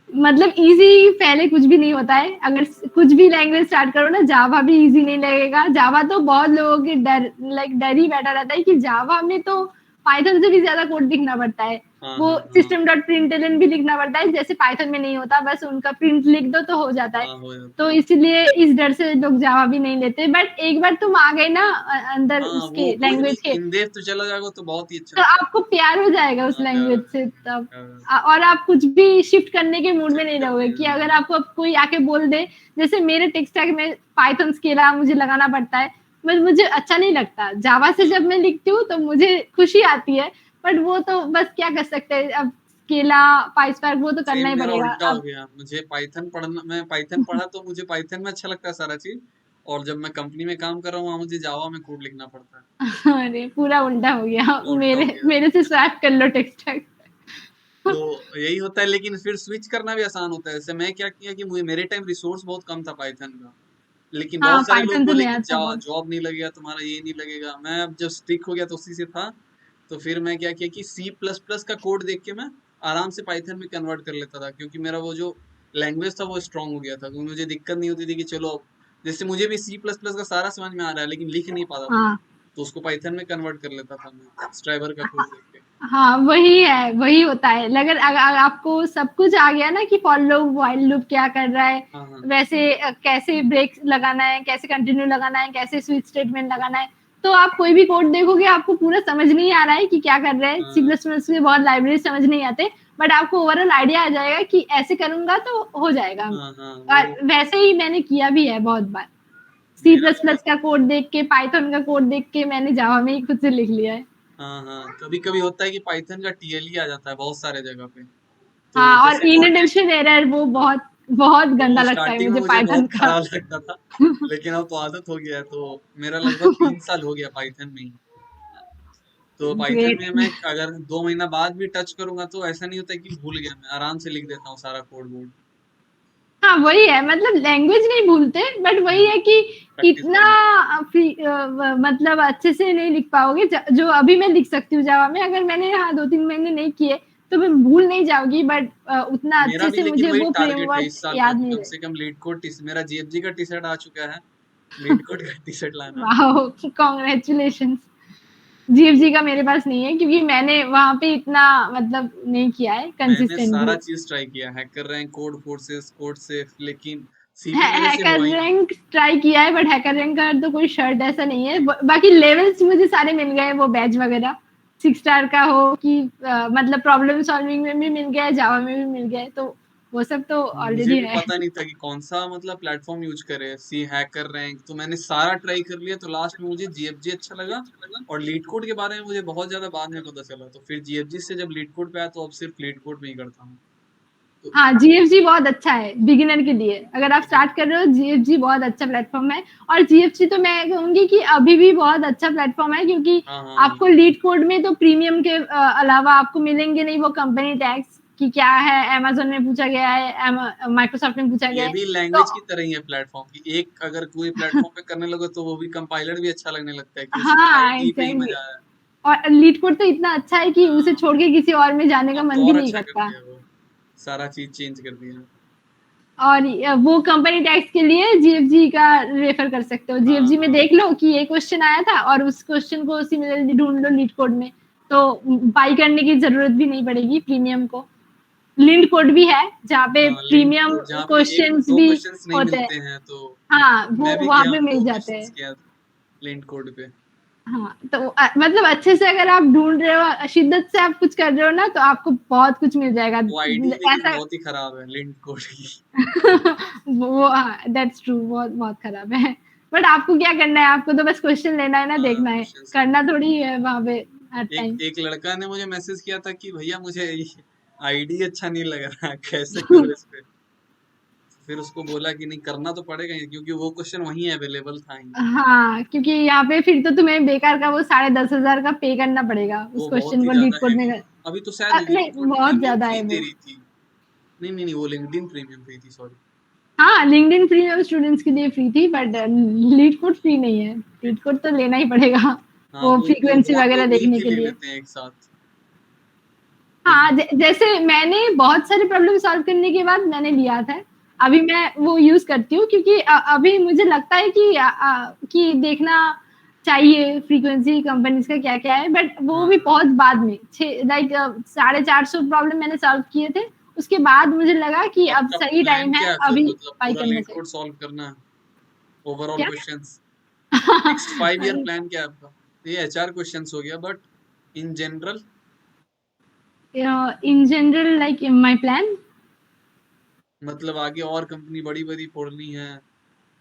मतलब इजी पहले कुछ भी नहीं होता है। अगर कुछ भी लैंग्वेज स्टार्ट करो ना, जावा भी इजी नहीं लगेगा। जावा तो बहुत लोगों के डर ही बैठा रहता है कि जावा में तो पाइथन से भी ज्यादा कोड लिखना पड़ता है। वो system.println भी लिखना पड़ता है, जैसे पाइथन में नहीं होता, बस उनका प्रिंट लिख दो तो हो जाता है। तो इसलिए इस डर से लोग जावा भी नहीं लेते। बट एक बार तुम आ गए ना अंदर उसके लैंग्वेज के, इन डेप्थ तो चला जाएगा तो बहुत ही अच्छा, तो आपको प्यार हो जाएगा उस लैंग्वेज से तब। और आप कुछ भी शिफ्ट करने के मूड में नहीं रहोगे कि अगर आपको कोई आके बोल दे, जैसे मेरे टेक स्टैक में पाइथन स्केला मुझे लगाना पड़ता है, बस मुझे अच्छा नहीं लगता। जावा से जब मैं लिखती हूँ तो मुझे खुशी आती है, बट वो तो बस क्या कर सकते हैं, अब स्केला पाइस्पार्क वो तो करना ही पड़ेगा। उल्टा हो गया, मुझे पाइथन पढ़ना, मैं पाइथन पढ़ा तो मुझे पाइथन में अच्छा लगता है सारा चीज, और जब मैं कंपनी में काम कर रहा हूँ वहां मुझे जावा में कोड लिखना पड़ता है। अरे पूरा उल्टा हो गया, मेरे से स्वैप कर लो टेक स्टैक। तो यही होता है, लेकिन फिर स्विच करना भी आसान होता है। जैसे मैं क्या किया कि मुझे मेरे टाइम रिसोर्स बहुत कम था पाइथन का, लेकिन बहुत सारे लोग बोले कि जॉब नहीं लगेगा तुम्हारा, ये नहीं लगेगा। मैं अब जब स्टिक हो गया तो उसी से था, तो फिर मैं क्या किया कि C++ का कोड देख के मैं आराम से पाइथन में कन्वर्ट कर लेता था, क्योंकि मेरा वो जो लैंग्वेज था वो स्ट्रांग हो गया था, तो मुझे दिक्कत नहीं होती थी कि चलो जैसे मुझे भी C++ का सारा समझ में आ रहा है लेकिन लिख नहीं पाता था, तो उसको पाइथन में कन्वर्ट कर लेता था मैं स्ट्राइवर का कोड देख के। हाँ, वही होता है। अगर आपको सब कुछ आ गया ना कि फॉर लूप, व्हाइल लूप क्या कर रहा है, हाँ, हाँ। वैसे कैसे ब्रेक लगाना है, कैसे कंटिन्यू लगाना है, कैसे स्विच स्टेटमेंट लगाना है, तो आप कोई भी कोड देखोगे आपको पूरा समझ नहीं आ रहा है कि क्या कर रहे हैं। सी हाँ, प्लस प्लस के बहुत लाइब्रेरी समझ नहीं आते, बट आपको ओवरऑल आइडिया आ जाएगा कि ऐसे करूँगा तो हो जाएगा। हाँ, हाँ, और वैसे ही मैंने किया भी है बहुत बार। सी मेरा प्लस प्लस का कोड देख के, पाइथन का कोड देख के मैंने जावा में ही खुद से लिख लिया है। हाँ, हाँ, कभी-कभी होता है कि पाइथन का टीएलई आ जाता है बहुत सारे जगह पे। तो हाँ, और जैसे नोट-एस इंडेंटेशन एरर वो हाँ, बहुत बहुत वो गंदा लगता है स्टार्टिंग में मुझे मुझे पाइथन बहुत का। खराब लगता था, लेकिन अब तो आदत हो गया है, तो मेरा लगभग 3 साल हो गया पाइथन में ही। तो पाइथन ग्रेट। में मैं अगर 2 महीना बाद भी टच करूँगा तो ऐसा नहीं होता है कि भूल गया, मैं आराम से लिख देता हूँ सारा कोड वोड। हाँ, वही है, मतलब लैंग्वेज नहीं भूलते, बट वही हाँ, है कि प्रैक्टिस इतना करना। मतलब अच्छे से नहीं लिख पाओगे जो अभी मैं लिख सकती हूँ जावा में। अगर मैंने हाँ 2-3 महीने नहीं किए तो मैं भूल नहीं जाऊंगी, बट उतना मेरा अच्छे भी से लेकिन मुझे वही वो टारगेट है फ्रेमवर्क इस साल का याद कि नहीं कम रहे। से कम लीड कोड मेरा जीएफजी का टी शर्ट आ चुका है, लीड कोड का टी शर्ट लाना है। Wow, congratulations. जीएफजी का मेरे पास नहीं है क्योंकि मैंने वहाँ पे इतना मतलब नहीं किया है मैंने सारा कंसिस्टेंटली। चीज ट्राई किया, hacker rank, code forces, code safe, लेकिन है, सीपी मेरे से हैकर हुआ ही नहीं। रैंक ट्राई किया है, बट हैकर रैंक का तो कोई शर्ट ऐसा नहीं है। बाकी लेवल्स मुझे सारे मिल गए, वो बैच वगैरह 6 स्टार का हो कि मतलब प्रॉब्लम सॉल्विंग में भी मिल गया, जावा में भी मिल गया, तो वो सब तो मुझे ऑलरेडी भी है। पता नहीं था कि कौन सा मतलब प्लेटफॉर्म यूज करे, सी हैकर रैंक, तो मैंने सारा ट्राई कर लिया, तो लास्ट में मुझे जीएफजी अच्छा लगा। और लीड कोड के बारे में मुझे बहुत ज्यादा बाद में पता चला, तो फिर जीएफजी से जब लीड कोड पे आया तो अब सिर्फ लीड कोड में ही करता हूँ। तो हाँ, जीएफजी बहुत अच्छा है बिगिनर के लिए। अगर आप स्टार्ट कर रहे हो, जीएफजी बहुत अच्छा प्लेटफॉर्म है। और जीएफजी तो मैं कहूंगी कि अभी भी बहुत अच्छा प्लेटफॉर्म है, क्योंकि हाँ, हाँ, हाँ, आपको लीड कोड में तो प्रीमियम के अलावा आपको मिलेंगे नहीं वो कंपनी टैग्स कि क्या है, अमेजोन में पूछा गया है, माइक्रोसॉफ्ट में पूछा गया ये है। भी तो लैंग्वेज की तरह ही है प्लेटफॉर्म की, एक अगर कोई प्लेटफॉर्म पे करने लगो तो वो भी कंपाइलर भी अच्छा लगने लगता है कि उसकी हाँ, आईडी पे ही एग्जैक्टली। मजा है। और लीड कोड तो इतना अच्छा है कि उसे हाँ, छोड़ के किसी और में जाने का अब तो मन भी और नहीं अच्छा कर करता। दिया वो, सारा चीज चेंज कर दिया। और वो कंपनी टैक्स के लिए जीएफजी का रेफर कर सकते हो। हाँ, जीएफजी में हाँ, देख लो कि ये क्वेश्चन आया था और उस क्वेश्चन को सिमिलरली ढूंढ लो लीड कोड में, तो बाई करने की जरूरत भी नहीं पड़ेगी प्रीमियम को। लिंड कोड भी है जहाँ पे हाँ, लिंक प्रीमियम कोड जहाँ पे एक क्वेश्चंस दो भी क्वेश्चंस नहीं होते हैं। मिलते हैं, तो हाँ, वो मैं भी वहाँ किया पे मिल दो जाते क्वेश्चंस हैं। किया लिंक कोड पे। हाँ, तो मतलब अच्छे से अगर आप ढूंढ रहे हो, शिद्दत से आप कुछ कर रहे हो ना, तो आपको बहुत कुछ मिल जाएगा। वो आईडी लेकिन ऐसा बहुत ही खराब है लिंक कोड की। वो दैट्स ट्रू, बहुत बहुत खराब है। बट आपको क्या करना है, आपको तो बस क्वेश्चन लेना है ना, हाँ, देखना है, क्वेश्चंस करना लेना है। थोड़ी है वहां पे हर एक टाइम। एक लड़का ने मुझे मैसेज किया था कि भैया मुझे आईडी अच्छा नहीं लग रहा है, कैसे करूँ इस पे। फिर उसको बोला कि नहीं करना तो पड़ेगा ही, क्योंकि वो क्वेश्चन वहीं अवेलेबल था ही। हाँ, क्योंकि यहाँ पे फिर तो तुम्हें बेकार का वो 10,500 का पे करना पड़ेगा उस वो बहुत क्वेश्चन ही को लीड ज्यादा कोड में हैवी है। अभी तो शायद नहीं, लीड कोड बहुत प्रीमियम ज्यादा फ्री है दे वो। रही थी। नहीं, नहीं, नहीं, वो लिंक्डइन प्रीमियम फ्री थी, सॉरी। हाँ, लिंक्डइन प्रीमियम स्टूडेंट्स के लिए फ्री थी, बट लीड कोड फ्री नहीं है। लीड कोड तो लेना ही पड़ेगा हाँ, वो वो फ्रीक्वेंसी बहुत वगैरह लोग देखने मिलके के ले लिए। लेते हैं एक साथ। तो हाँ, जैसे मैंने बहुत सारे प्रॉब्लम सॉल्व करने के बाद मैंने लिया था। अभी मैं वो यूज़ करती हूँ क्योंकि अभी मुझे लगता है कि देखना चाहिए फ्रीक्वेंसी कंपनीज़ का क्या-क्या है, बट वो हाँ, भी हाँ। बहुत बाद में 6 लाइक 450 प्रॉब्लम मैंने सॉल्व किए थे। उसके बाद मुझे लगा कि तो अब आपका सही प्लान टाइम है, क्या है फिर, अभी मतलब ट्राई पूरा करना लीड चाहिए। कोड सॉल्व करना है, ओवरऑल क्या? क्वेश्चंस? नेक्स्ट 5 ईयर प्लान क्या है आपका? ये एचआर क्वेश्चंस हो गया, but in general in general like my plan. मतलब आगे और कंपनी बड़ी-बड़ी फोड़नी है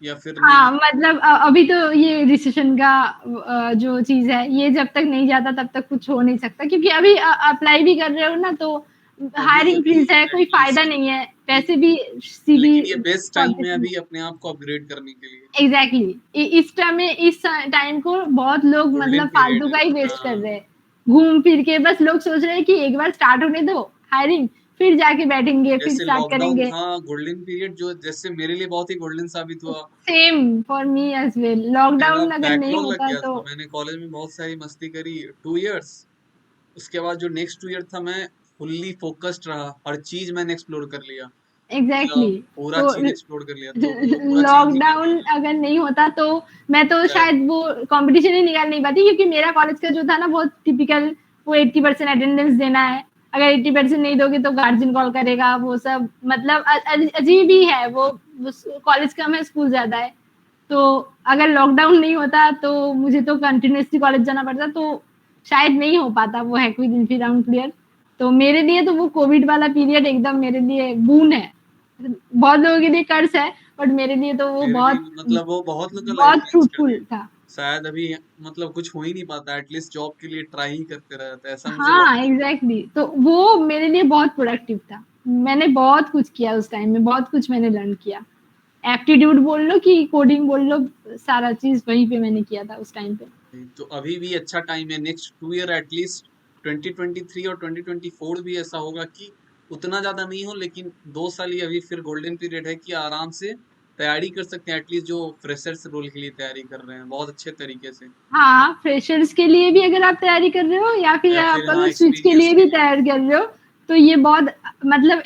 या फिर नहीं? हाँ, मतलब अभी तो ये रिसेशन का जो चीज़ है, ये जब तक नहीं जाता तब तक कुछ हो नहीं सकता, क्योंकि अभी अप्लाई भी कर रहे हो ना, तो अभी हायरिंग अभी फ्रीज़ है, कोई फ़ायदा एटलीस्ट, नहीं है। वैसे भी सीवी लेकिन ये बेस्ट टाइम है पॉलिटिक्स में अभी अपने आप को अपग्रेड करने के लिए। एग्ज़ैक्टली इस टाइम में, इस टाइम को बहुत लोग गोल्डन मतलब पीरियड फालतू है। का ही वेस्ट कर हाँ, रहे हैं। घूम फिर के बस लोग सोच रहे हैं कि एक बार स्टार्ट होने दो हायरिंग, फिर जाके बैठेंगे, फिर जैसे स्टार्ट लॉकडाउन करेंगे। था, गोल्डन पीरियड जो जैसे मेरे लिए बहुत ही गोल्डन साबित हुआ। Same for me as well. मेरा लॉकडाउन अगर नहीं बैकलॉग लग होता गया तो था, मैंने कॉलेज में बहुत सारी मस्ती करी 2 इयर्स। उसके बाद जो नेक्स्ट 2 ईयर था, मैं फुल्ली फोकस्ड रहा, हर चीज मैंने एक्सप्लोर कर लिया, एग्जैक्टली। मतलब पूरा तो चीज एक्सप्लोर कर लिया, तो वो पूरा चेंज ही कर लॉकडाउन दिया। अगर नहीं होता तो मैं तो शायद शायद वो कंपटीशन ही निकाल नहीं पाती, क्योंकि मेरा कॉलेज का जो था ना बहुत टिपिकल, आपको 80% अटेंडेंस देना है, अगर 80% नहीं दोगे तो गार्जियन कॉल करेगा, वो सब मतलब अजीब ही है वो कॉलेज कम है, स्कूल ज़्यादा है। तो अगर लॉकडाउन नहीं होता तो मुझे तो कंटिन्यूअसली कॉलेज जाना पड़ता, तो शायद नहीं हो पाता वो hack with Infy round clear. तो मेरे लिए तो वो कोविड वाला पीरियड एकदम मेरे लिए बून है। बहुत लोगों के लिए कर्स है, बट मेरे लिए तो वो मेरे लिए बहुत मतलब वो बहुत लोग का लाइफ बहुत चेंज कर फ्रूटफुल दिया। था। शायद अभी मतलब कुछ हो ही नहीं पाता, एटलीस्ट जॉब के लिए ट्राई ही करते रहते हैं, ऐसा मुझे हाँ, लगता है। एग्ज़ैक्टली तो वो मेरे लिए बहुत प्रोडक्टिव था। मैंने बहुत कुछ किया उस टाइम में, बहुत कुछ मैंने लर्न किया। एप्टीट्यूड बोल लो कि कोडिंग बोल लो, सारा चीज़ वहीं पे मैंने किया था उस टाइम पे। तो अभी भी अच्छा टाइम है, नेक्स्ट 2 ईयर एटलीस्ट 2023 और 2024 भी ऐसा होगा कि उतना ज्यादा नहीं हो, लेकिन 2 साल ही अभी फिर गोल्डन पीरियड है कि आराम से तैयारी कर सकते हैं, एटलीस्ट जो फ्रेशर्स रोल के लिए तैयारी कर रहे हैं बहुत अच्छे तरीके से, हाँ, फ्रेशर्स के लिए भी अगर आप तैयारी कर रहे हो या फिर या आप फिर हाँ अगर स्विच के एक्सपीरियंस लिए के भी लिए। तैयार कर रहे हो, तो ये बहुत मतलब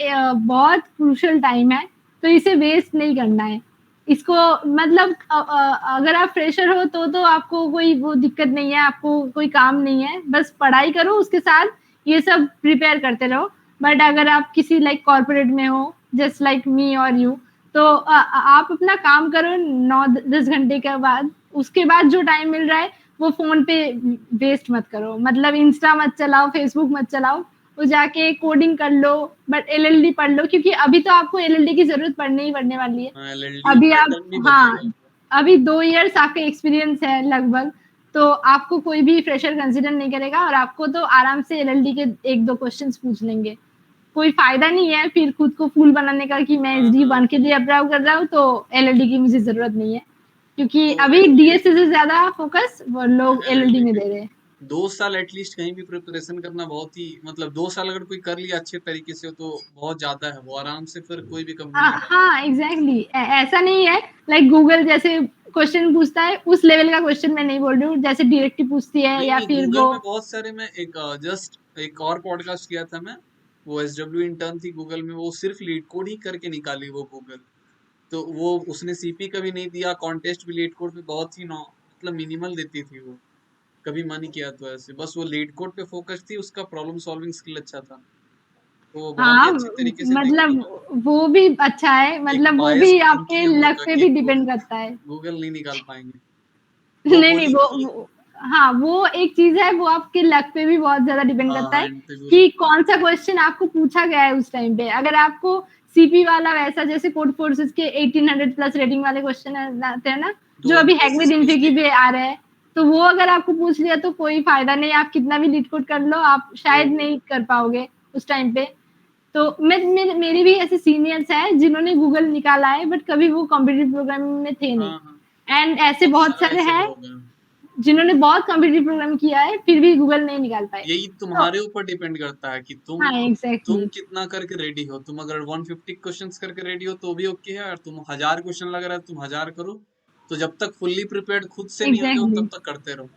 बहुत क्रूशियल टाइम है, तो इसे वेस्ट नहीं करना है। इसको मतलब अगर आप फ्रेशर हो तो आपको कोई वो दिक्कत नहीं है, आपको कोई काम नहीं है, बस पढ़ाई करो उसके साथ ये सब प्रिपेयर करते रहो। बट अगर आप किसी लाइक कॉर्पोरेट में हो, जस्ट लाइक मी और यू, तो आप अपना काम करो 9-10 घंटे के बाद, उसके बाद जो टाइम मिल रहा है वो फ़ोन पे वेस्ट मत करो। मतलब इंस्टा मत चलाओ, फेसबुक मत चलाओ, वो जाके कोडिंग कर लो, बट एलएलडी पढ़ लो, क्योंकि अभी तो आपको एलएलडी की ज़रूरत पड़ने ही पड़ने वाली है। हाँ एलएलडी अभी आप पैटर्न भी बदलेगा। हाँ, अभी 2 इयर्स आपका एक्सपीरियंस है लगभग, तो आपको कोई भी फ्रेशर कंसीडर नहीं करेगा और आपको तो आराम से एलएलडी के 1-2 क्वेश्चन्स पूछ लेंगे। कोई फ़ायदा नहीं है फिर खुद को फूल बनाने का कि मैं हाँ एसडी हाँ 1 के लिए अप्लाई कर रहा हूँ, तो एलएलडी की मुझे ज़रूरत नहीं है। क्योंकि तो अभी एटलीस्ट डीएसए से ज़्यादा फ़ोकस वो लोग एलएलडी एलएलडी में पे दे रहे हैं। 2 साल एटलीस्ट कहीं भी प्रिपरेशन करना बहुत ही मतलब 2 साल अगर कोई कर लिया अच्छे तरीके से तो बहुत ज्यादा है, वो आराम से फिर कोई भी कंपनी निकाल हाँ, लेगा। एग्ज़ैक्टली ऐसा नहीं है लाइक गूगल जैसे क्वेश्चन पूछता है, उस लेवल का क्वेश्चन मैं नहीं बोल रही हूँ, जैसे डायरेक्टली पूछती है नहीं या नहीं, फिर गूगल वो में बहुत सारे, मैं एक जस्ट एक और पॉडकास्ट किया था मैं, वो एसडब्ल्यू इंटर्न थी गूगल में, वो सिर्फ लीड कोड ही करके निकाली वो गूगल। तो वो उसने सीपी कभी नहीं दिया, कॉन्टेस्ट भी लीड कोड पे बहुत ही मतलब मिनिमल देती थी वो, कभी मन किया तो ऐसे बस वो लीड कोड पे फोकस थी, उसका प्रॉब्लम सॉल्विंग स्किल अच्छा था, तो वो बहुत ही हाँ, अच्छे तरीके से निकाला था। मतलब वो भी अच्छा है, एक मतलब वो भी बायस्ड आपके थिंकिंग है वो लक उनका पे कि भी गूगल डिपेंड करता है। गूगल नहीं निकाल पाएंगे। वो नहीं, नहीं, बोली वो कि वो हाँ, वो एक चीज़ है, वो आपके लक पे भी बहुत ज़्यादा डिपेंड हाँ करता हाँ है इंटरव्यू कि लेके। कौन-सा क्वेश्चन आपको पूछा गया है उस टाइम पे। अगर आपको सीपी वाला वैसा जैसे कोड फोर्सेस के 1800 प्लस रेटिंग वाले क्वेश्चन आते हैं ना, जो तो अभी हैक डीएसएस विद पूछते इन्फिनिटी हैं पे आ रहे हैं, तो वो अगर आपको पूछ लिया तो कोई फ़ायदा नहीं, आप कितना भी लीड कोड कर लो, आप वो शायद नहीं कर पाओगे उस टाइम पे। तो मेरे भी ऐसे सीनियर्स हैं जिन्होंने गूगल निकाला है, बट कभी वो कॉम्पिटिटिव प्रोग्रामिंग में थे नहीं। हाँ हाँ एंड ऐसे बहुत बहुत सारे सारे ऐसे हैं लोग हैं। जिन्होंने बहुत कॉम्पिटिटिव प्रोग्राम किया है, फिर भी गूगल नहीं निकाल पाए। यही तो तुम्हारे ऊपर डिपेंड करता है कि हाँ, तुम एग्ज़ैक्टली, कितना करके रेडी हो। तुम अगर 150 क्वेश्चंस करके रेडी हो तो भी ओके है, और तुम 1000 क्वेश्चन लग रहा है तुम 1000 करो। तो जब तक फुल्ली प्रिपेयर्ड खुद से नहीं हो जाओ एग्ज़ैक्टली। तब तक करते रहो।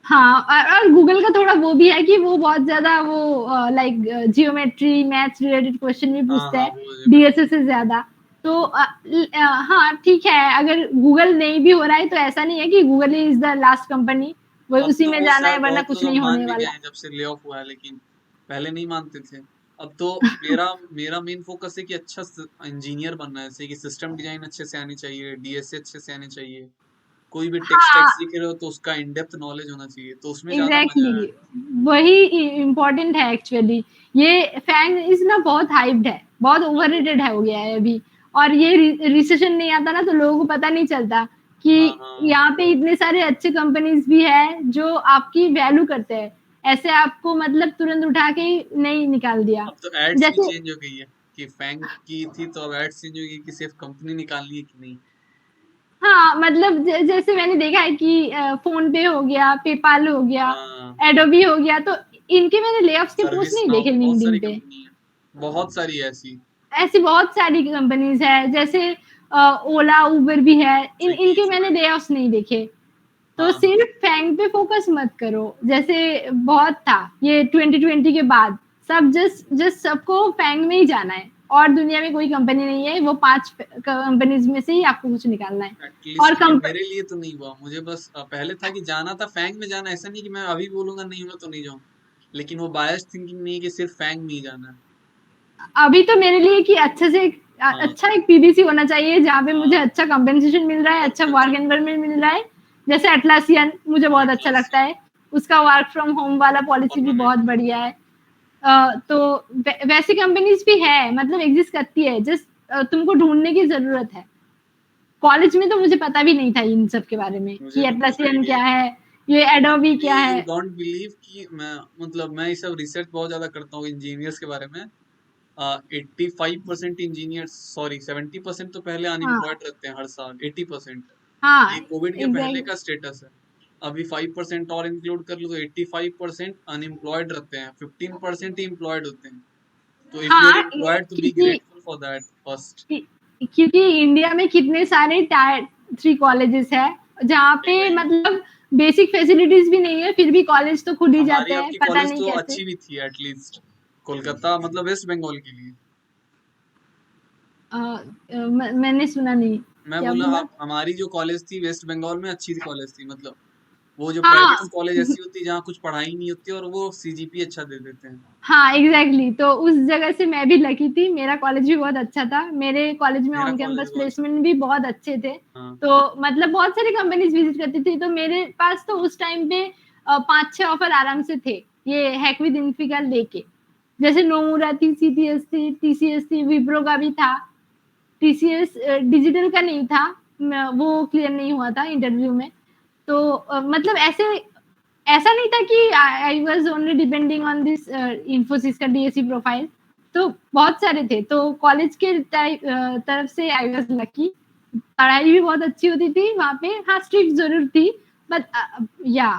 हाँ, और गूगल का थोड़ा वो भी है कि वो बहुत ज़्यादा वो like geometry, maths related question भी हाँ पूछता हाँ है, वो डीएसए से ज़्यादा। तो हाँ, ठीक है, अगर गूगल नहीं भी हो रहा है, तो ऐसा नहीं है कि Google is the last company, वो अब उसी तो में वो जाना है शायद वरना बहुत कुछ लोग अब नहीं मान होने भी गए वाला। हैं जब से ले ऑफ हुआ है, लेकिन पहले नहीं मानते थे। अब तो मेरा मेरा मेन फोकस है कि अच्छा इंजीनियर बनना है, जैसे कि सिस्टम डिजाइन अच्छे से आनी चाहिए, डीएसए अच्छे से आने चाहिए, कोई भी टेक स्टैक हाँ, सीख रहे हो तो उसका इन डेप्थ नॉलेज होना चाहिए, तो उसमें ज्यादा मजा है। एग्जैक्टली वही इम्पोर्टेंट है एक्चुअली। ये फैंग इज ना बहुत हाइप्ड है, बहुत ओवररेटेड है हो गया है अभी। और ये रिसेशन नहीं आता ना तो लोगों को पता नहीं चलता कि हाँ हाँ यहाँ पे इतने सारे अच्छे कंपनीज भी है जो आपकी वैल्यू करते हैं, ऐसे आपको मतलब तुरंत उठा के नहीं निकाल दिया। अब तो एड्स भी जैसे चेंज हो गई है कि फैंग की थी तो अब एड्स चेंज हो गई कि सिर्फ कंपनी निकालनी है कि नहीं। हाँ, मतलब जैसे मैंने देखा है कि फोन पे हो गया, पेपाल हो गया, हाँ एडोबी हो गया, तो इनके मैंने ले के पोस्ट सर्विस नहीं नाउ देखे बहुत लिंक्डइन सारी पे। कंपनी है, बहुत सारी ऐसी। ऐसी बहुत सारी कंपनीज है, जैसे ओला उबर भी है, स्विगी इनके मैंने जोमेटो। ले ऑफ्स नहीं देखे। तो हाँ हाँ सिर्फ फैंग पे फोकस मत करो, जैसे बहुत था ये 2020 के बाद, सब जस्ट जस्ट सबको फैंग में ही जाना है, और दुनिया में कोई कंपनी नहीं है, वो 5 कंपनीज में से ही आपको कुछ निकालना है। और एटलीस्ट कंप मेरे लिए तो नहीं हुआ, मुझे बस पहले था कि जाना था फैंग में जाना, ऐसा नहीं कि मैं अभी बोलूंगा नहीं हुआ तो नहीं जाऊँ। लेकिन वो बायस थिंकिंग नहीं है कि सिर्फ फैंग में ही जाना है। अभी तो मेरे लिए कि अच्छे से हाँ, अच्छा एक पीबीसी होना चाहिए जहाँ पे मुझे हाँ, अच्छा कंपेंसेशन मिल रहा है, अच्छा अच्छा, वर्क एनवायरनमेंट मिल रहा है। जैसे एटलासियन मुझे बहुत अच्छा लगता एटलासियन है, उसका वर्क फ्रॉम होम वाला पॉलिसी भी बहुत परमानेंट। बढ़िया है। तो वैसी कंपनीज भी है, मतलब एग्जिस्ट करती है, जस्ट तुमको ढूंढने की जरूरत है। कॉलेज में तो मुझे पता भी नहीं था इन सब के बारे में मुझे कि भी कुछ एटलासियन आइडिया क्या नहीं। है, ये एडोबी क्या एक्चुअली है। यू डोंट बिलीव कि मैं, मतलब मैं ये सब रिसर्च बहुत ज्यादा करता हूँ इंजीनियर्स के बारे में। 85% इंजीनियर्स, सॉरी 70% तो पहले हाँ, अनएम्प्लॉयड रहते हैं हर साल, 80%। हाँ, ये कोविड के पहले एग्जैक्ट। का स्टेटस है। अभी 5% और इंक्लूड कर लो तो 85% अनएम्प्लॉयड रहते हैं, 15% ही एम्प्लॉयड होते हैं। तो इफ यू आर हाँ, एम्प्लॉयड तो बी क्योंकि ग्रेटफुल फॉर दैट फर्स्ट। क्योंकि इंडिया में कितने सारे टायर 3 कॉलेजेस है जहाँ पे वही, मतलब बेसिक फैसिलिटीज भी नहीं है, फिर भी कॉलेज तो खुद ही हमारी जाते हैं, आपकी पता कॉलेज नहीं तो कैसे। अच्छी भी थी एटलीस्ट, कोलकाता मतलब वेस्ट बंगाल के लिए। मैंने सुना नहीं। मैं क्या बोला बोला? आप, हमारी जो कॉलेज थी वेस्ट बंगाल में अच्छी कॉलेज थी, मतलब वो जो प्राइवेट हाँ, कॉलेज ऐसी होती है जहाँ कुछ पढ़ाई नहीं होती और वो सीजीपी अच्छा दे देते हैं। हाँ, एग्जैक्टली। तो उस जगह से मैं भी लकी थी, मेरा कॉलेज भी बहुत अच्छा था, मेरे कॉलेज में मेरा ऑन कॉलेज कैंपस बहुत अच्छा था। प्लेसमेंट भी बहुत अच्छे थे। हाँ, तो मतलब बहुत सारी कंपनीज विजिट करती थी, तो मेरे पास तो उस टाइम पे 5-6 ऑफर आराम से थे, ये हैक विद इन्फी का लेके। जैसे नोमुरा थी, सीटीएस थी, टीसीएस थी, विप्रो का भी था। टीसीएस डिजिटल का नहीं था, वो क्लियर नहीं हुआ था इंटरव्यू में। तो मतलब ऐसे ऐसा नहीं था कि I was only depending on this Infosys का डीएससी प्रोफाइल। तो बहुत सारे थे, तो कॉलेज के तरफ से आई वाज लकी। पढ़ाई भी बहुत अच्छी होती थी वहाँ पे, हाँ स्ट्रिक्ट जरूर थी, बट या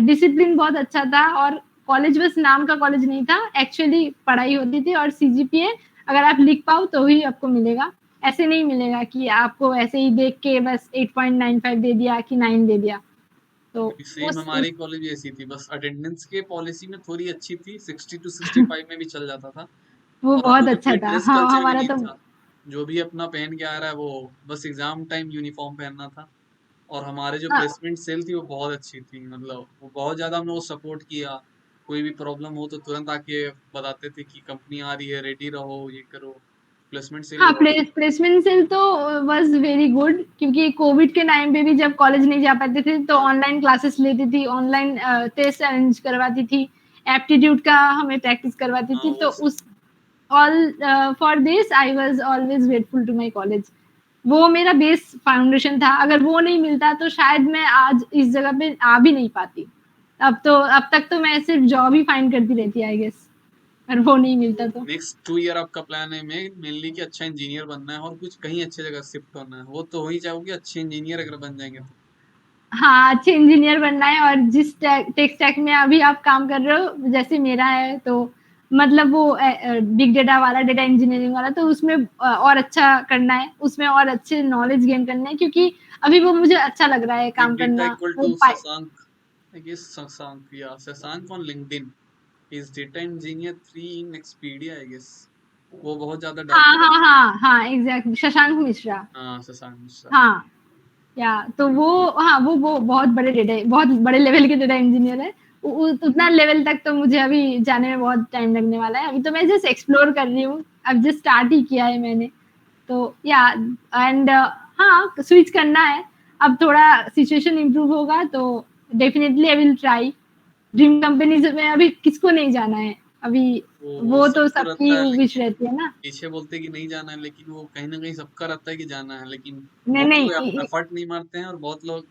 डिसिप्लिन बहुत अच्छा था। और कॉलेज बस नाम का कॉलेज नहीं था, एक्चुअली पढ़ाई होती थी। और सीजीपीए अगर आप लिख पाओ तो ही आपको मिलेगा, ऐसे नहीं मिलेगा कि आपको ऐसे ही देख के बस 8.95 दे दिया कि 9 दे दिया। तो सेम उस हमारी कॉलेज भी ऐसी थी, बस अटेंडेंस के पॉलिसी में थोड़ी अच्छी थी, 60 to 65 में भी चल जाता था। वो और हम बहुत लोग में अच्छा कोई था। ड्रेस हाँ, कल्चर भी हमारा नहीं तो था। जो भी अपना पहन के आ रहा है वो बस एग्जाम टाइम यूनिफॉर्म पहनना था। और हमारे जो हाँ, प्लेसमेंट सेल थी वो बहुत अच्छी थी, मतलब वो बहुत ज्यादा हम लोग को सपोर्ट किया। कोई भी प्रॉब्लम हो तो तुरंत आके बताते थे कि कंपनी आ रही है, रेडी रहो, ये करो। प्लेसमेंट सेल भी हाँ, बहुत अच्छा। प्लेसमेंट सेल तो वाज वेरी गुड, क्योंकि कोविड के टाइम पे भी जब कॉलेज नहीं जा पाते थे तो ऑनलाइन क्लासेस लेती थी, ऑनलाइन टेस्ट अरेंज करवाती थी, एप्टीट्यूड का हमें प्रैक्टिस करवाती हाँ थी। वो तो सब। उस all for this I was always grateful to my college. वो मेरा बेस फाउंडेशन था, अगर वो नहीं मिलता तो शायद मैं आज इस जगह पे आ भी नहीं पाती। अब तक तो मैं सिर्फ जॉब ही फाइंड करती रहती आई गेस, अगर वो नहीं मिलता तो। नेक्स्ट 2 ईयर आपका प्लान है मेनली कि अच्छा इंजीनियर बनना है और कुछ कहीं अच्छे जगह शिफ्ट होना है, वो तो हो ही जाओगे अच्छे इंजीनियर अगर बन जाएंगे तो। हाँ, अच्छे इंजीनियर बनना है। और जिस टेक स्टैक में अभी आप काम कर रहे हो, जैसे मेरा है, तो मतलब वो बिग डेटा वाला, डेटा इंजीनियरिंग वाला, तो उसमें और अच्छा करना है, उसमें और अच्छे नॉलेज गेन करना है, क्योंकि अभी वो मुझे अच्छा लग रहा है बिग काम डेटा करना। इक्वल वो to Shashank, I guess Shashank, yeah Shashank on LinkedIn is data engineer 3 in Expedia I guess. वो बहुत ज्यादा हाँ, डालते हाँ, रहते हैं। हाँ, हाँ, एग्जैक्टली, शशांक मिश्रा। हाँ, शशांक मिश्रा। हाँ, या तो वो, हाँ, वो बहुत बड़े लेवल के डेटा इंजीनियर है। उतना लेवल तक तो मुझे अभी जाने में बहुत टाइम लगने वाला है, अभी तो मैं जस्ट एक्सप्लोर कर रही हूँ, अब जस्ट स्टार्ट ही किया है मैंने। तो या एंड हाँ, स्विच करना है। अब थोड़ा सिचुएशन इम्प्रूव होगा तो definitely I will try. Dream companies में अभी किसको नहीं जाना है अभी, वो वो तो सबको सबकी रहता है, विश लेकिन रहती है ना। पीछे बोलते हैं कि नहीं जाना है, लेकिन वो कहीं ना कहीं सबका रहता है कि जाना है, लेकिन नहीं, बहुत लोग नहीं, एफर्ट नहीं मारते हैं और बहुत लोग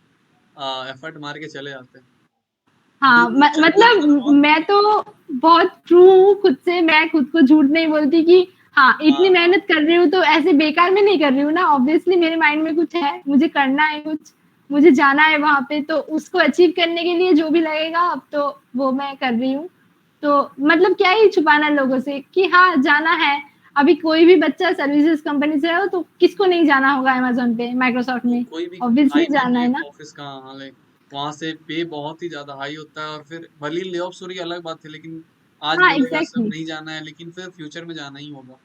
एफर्ट मार के चले जाते हैं। हाँ, दूर दूर चलने का मतलब तो बहुत। मैं तो बहुत ट्रू हूँ खुद से, मैं खुद को झूठ नहीं बोलती कि हाँ, इतनी हाँ, हाँ, मेहनत कर रही हूँ तो ऐसे बेकार में नहीं कर रही हूँ ना। ऑब्वियसली मेरे माइंड में कुछ है, मुझे करना है कुछ, मुझे जाना है वहां पे, तो उसको अचीव करने के लिए जो भी लगेगा अब तो वो मैं कर रही हूँ। तो मतलब क्या ही छुपाना लोगों से कि हाँ, जाना है। अभी कोई भी बच्चा सर्विसेज कंपनी से हो तो किसको नहीं जाना होगा अमेजोन पे, माइक्रोसॉफ्ट वो में, कोई भी ऑब्वियसली जाना है आईबीएम ना। ऑफिस का, हाँ, लाइक वहां से पे बहुत ही ज्यादा हाई होता है, और फिर भले ही ले ऑफ्स हो रही है अलग बात है, लेकिन आज हाँ, बोलेगा सब एग्जैक्टली। नहीं जाना है, लेकिन फिर फ्यूचर में जाना ही होगा।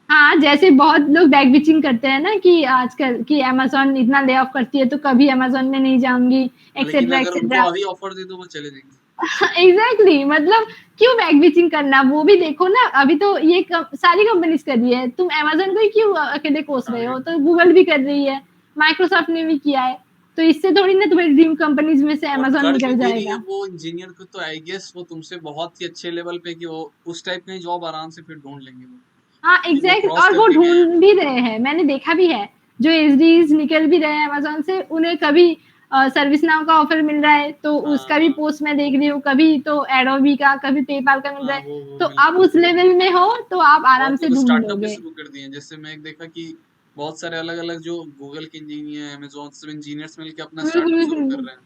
हाँ, जैसे बहुत लोग बैक बिचिंग करते हैं ना कि आजकल कि अमेज़न इतना ले ऑफ करती है तो कभी अमेज़न में नहीं जाऊँगी, लेकिन एक्सेट्रा, अगर उनको एक्सेट्रा। अभी ऑफर दे दो वो चले जाएंगे। एग्जैक्टली मतलब क्यों बैक बिचिंग करना, वो भी देखो ना, अभी तो ये सारी कंपनीज कर रही है, तुम अमेजोन को ही क्यों अकेले कोस रहे हो, टारगेट तो गूगल भी कर रही है, माइक्रोसॉफ्ट ने भी किया है, तो इससे थोड़ी ना तुम्हारी ड्रीम कंपनीज में से और अमेजोन कर भी निकल दे रही है जाएगा। वो इंजीनियर को, तो आई गेस वो तुमसे बहुत ही अच्छे लेवल पे कि वो उस टाइप की जॉब आराम से फिर ढूंढ लेंगे वो, हाँ क्योंकि वो एग्जैक्ट, क्रॉस और वो करके गए हैं। ढूंढ भी रहे हैं, मैंने देखा भी है, जो एसडीज निकल भी रहे हैं अमेजोन से, उन्हें कभी सर्विस नाउ का ऑफर मिल रहा है तो हाँ उसका भी हाँ पोस्ट मैं देख रही हूँ, कभी तो एडोबी का, कभी पेपाल का मिल रहा हाँ, है, वो तो आप बिल्कुल। उस लेवल में हो तो आप आराम बहुत से लोग ढूंढ स्टार्टअप भी लोगे। शुरू कर दिए हैं, जैसे मैं एक देखा कि बहुत सारे अलग अलग जो गूगल के इंजीनियर हैं, अमेजोन से इंजीनियर्स मिलकर अपना स्टार्टअप शुरू कर हम्म। रहे हैं।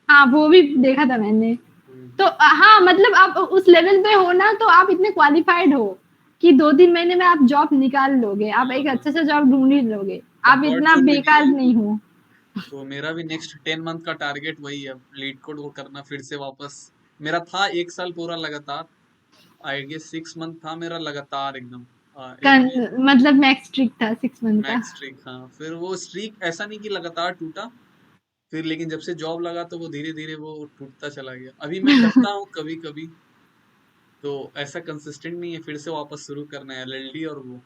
हाँ वो भी देखा था मैंने। तो हम्म। हाँ मतलब आप उस लेवल पे हो ना, तो आप इतने क्वालिफाइड हो कि 2-3 महीने में आप जॉब निकाल लोगे, आप हाँ एक हाँ, अच्छे से जॉब ढूंढ ही लोगे, आप कंफर्ट इतना जोन में नहीं बेकार हो। नहीं हो। तो मेरा भी नेक्स्ट 10 मंथ का टारगेट वही है, लीड कोड को करना फिर से वापस। मेरा था 1 साल पूरा लगातार, आई गेस 6 मंथ था मेरा लगातार एकदम। एक भी मतलब मैक्स ट्रिक था 6 मंथ का। मैक्स स्ट्रीक, हाँ फिर वो स्ट्रीक ऐसा नहीं कि लगातार टूटा, फिर लेकिन जब से जॉब लगा तो वो धीरे धीरे वो टूटता चला गया। अभी मैं करता हूँ कभी कभी, तो ऐसा कंसिस्टेंट नहीं है, फिर से वापस शुरू करना है एलएलडी और वो।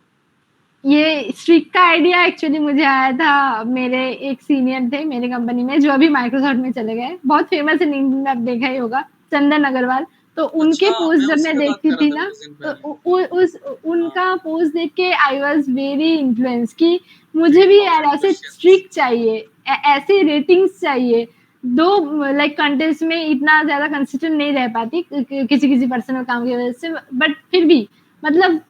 ये स्ट्रिक का आइडिया एक्चुअली मुझे आया था, मेरे एक सीनियर थे मेरे कंपनी में जो अभी माइक्रोसॉफ्ट में चले गए, बहुत फेमस है, लिंक्डइन में आप देखा ही होगा, चंदन अग्रवाल। तो उनके अच्छा, पोस्ट मैं जब उसी मैं का बात देखती कर रहा थी था ना, कुछ दिन तो पहले। उस हाँ, उनका पोस्ट देख के आई वाज वेरी इन्फ्लुएंस कि थ्री मुझे भी यार थाउजेंड ऐसे क्वेश्चंस स्ट्रिक चाहिए, ऐसे रेटिंग्स चाहिए। दो लाइक कंटेस्ट में इतना ज्यादा कंसिस्टेंट नहीं रह पाती किसी किसी पर्सनल काम की वजह से, बट फिर भी मतलब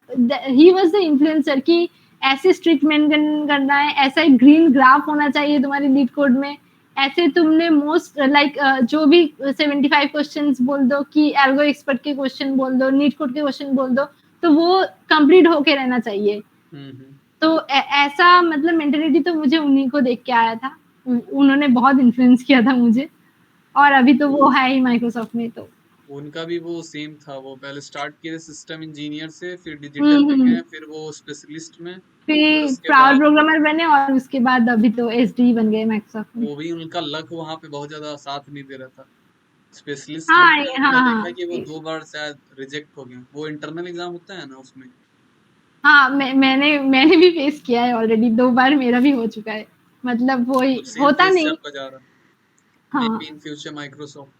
ही वाज द इन्फ्लुएंसर कि ऐसे स्ट्रिक्ट मेंटेन करना है, ऐसा एक ग्रीन ग्राफ होना चाहिए तुम्हारे लीड कोड में, ऐसे तुमने मोस्ट लाइक जो भी 75 क्वेश्चंस बोल दो कि एल्गो एक्सपर्ट के क्वेश्चन बोल दो, नीट कोड के क्वेश्चन बोल दो, तो वो कंप्लीट होके रहना चाहिए। हम्म। तो ऐसा मतलब मेंटेलिटी तो मुझे उन्हीं को देख के आया था, उन्होंने बहुत इन्फ्लुएंस किया था मुझे, और अभी तो वो है ही माइक्रोसॉफ्ट में तो। उनका भी वो सेम था, वो पहले स्टार्ट किए सिस्टम इंजीनियर से, फिर डिजिटल में हम्म। गए, फिर वो स्पेशलिस्ट में, फिर फिर उसके प्राउड बाद प्रोग्रामर बने और उसके बाद अभी तो एसडी बन गए माइक्रोसॉफ्ट में। वो भी उनका लक वहां पे बहुत ज्यादा साथ नहीं दे रहा था। स्पेशलिस्ट में हाँ गए, हाँ मैंने देखा हाँ। कि वो 2 बार शायद रिजेक्ट हो गए, वो इंटरनल एग्जाम होता है ना उसमें। हाँ, मैंने भी फेस किया है ऑलरेडी, 2 बार मेरा भी हो चुका है। मतलब वही तो सेम होता फेस से नहीं। आपका जा रहा, मे हाँ, बी इन फ्यूचर माइक्रोसॉफ्ट।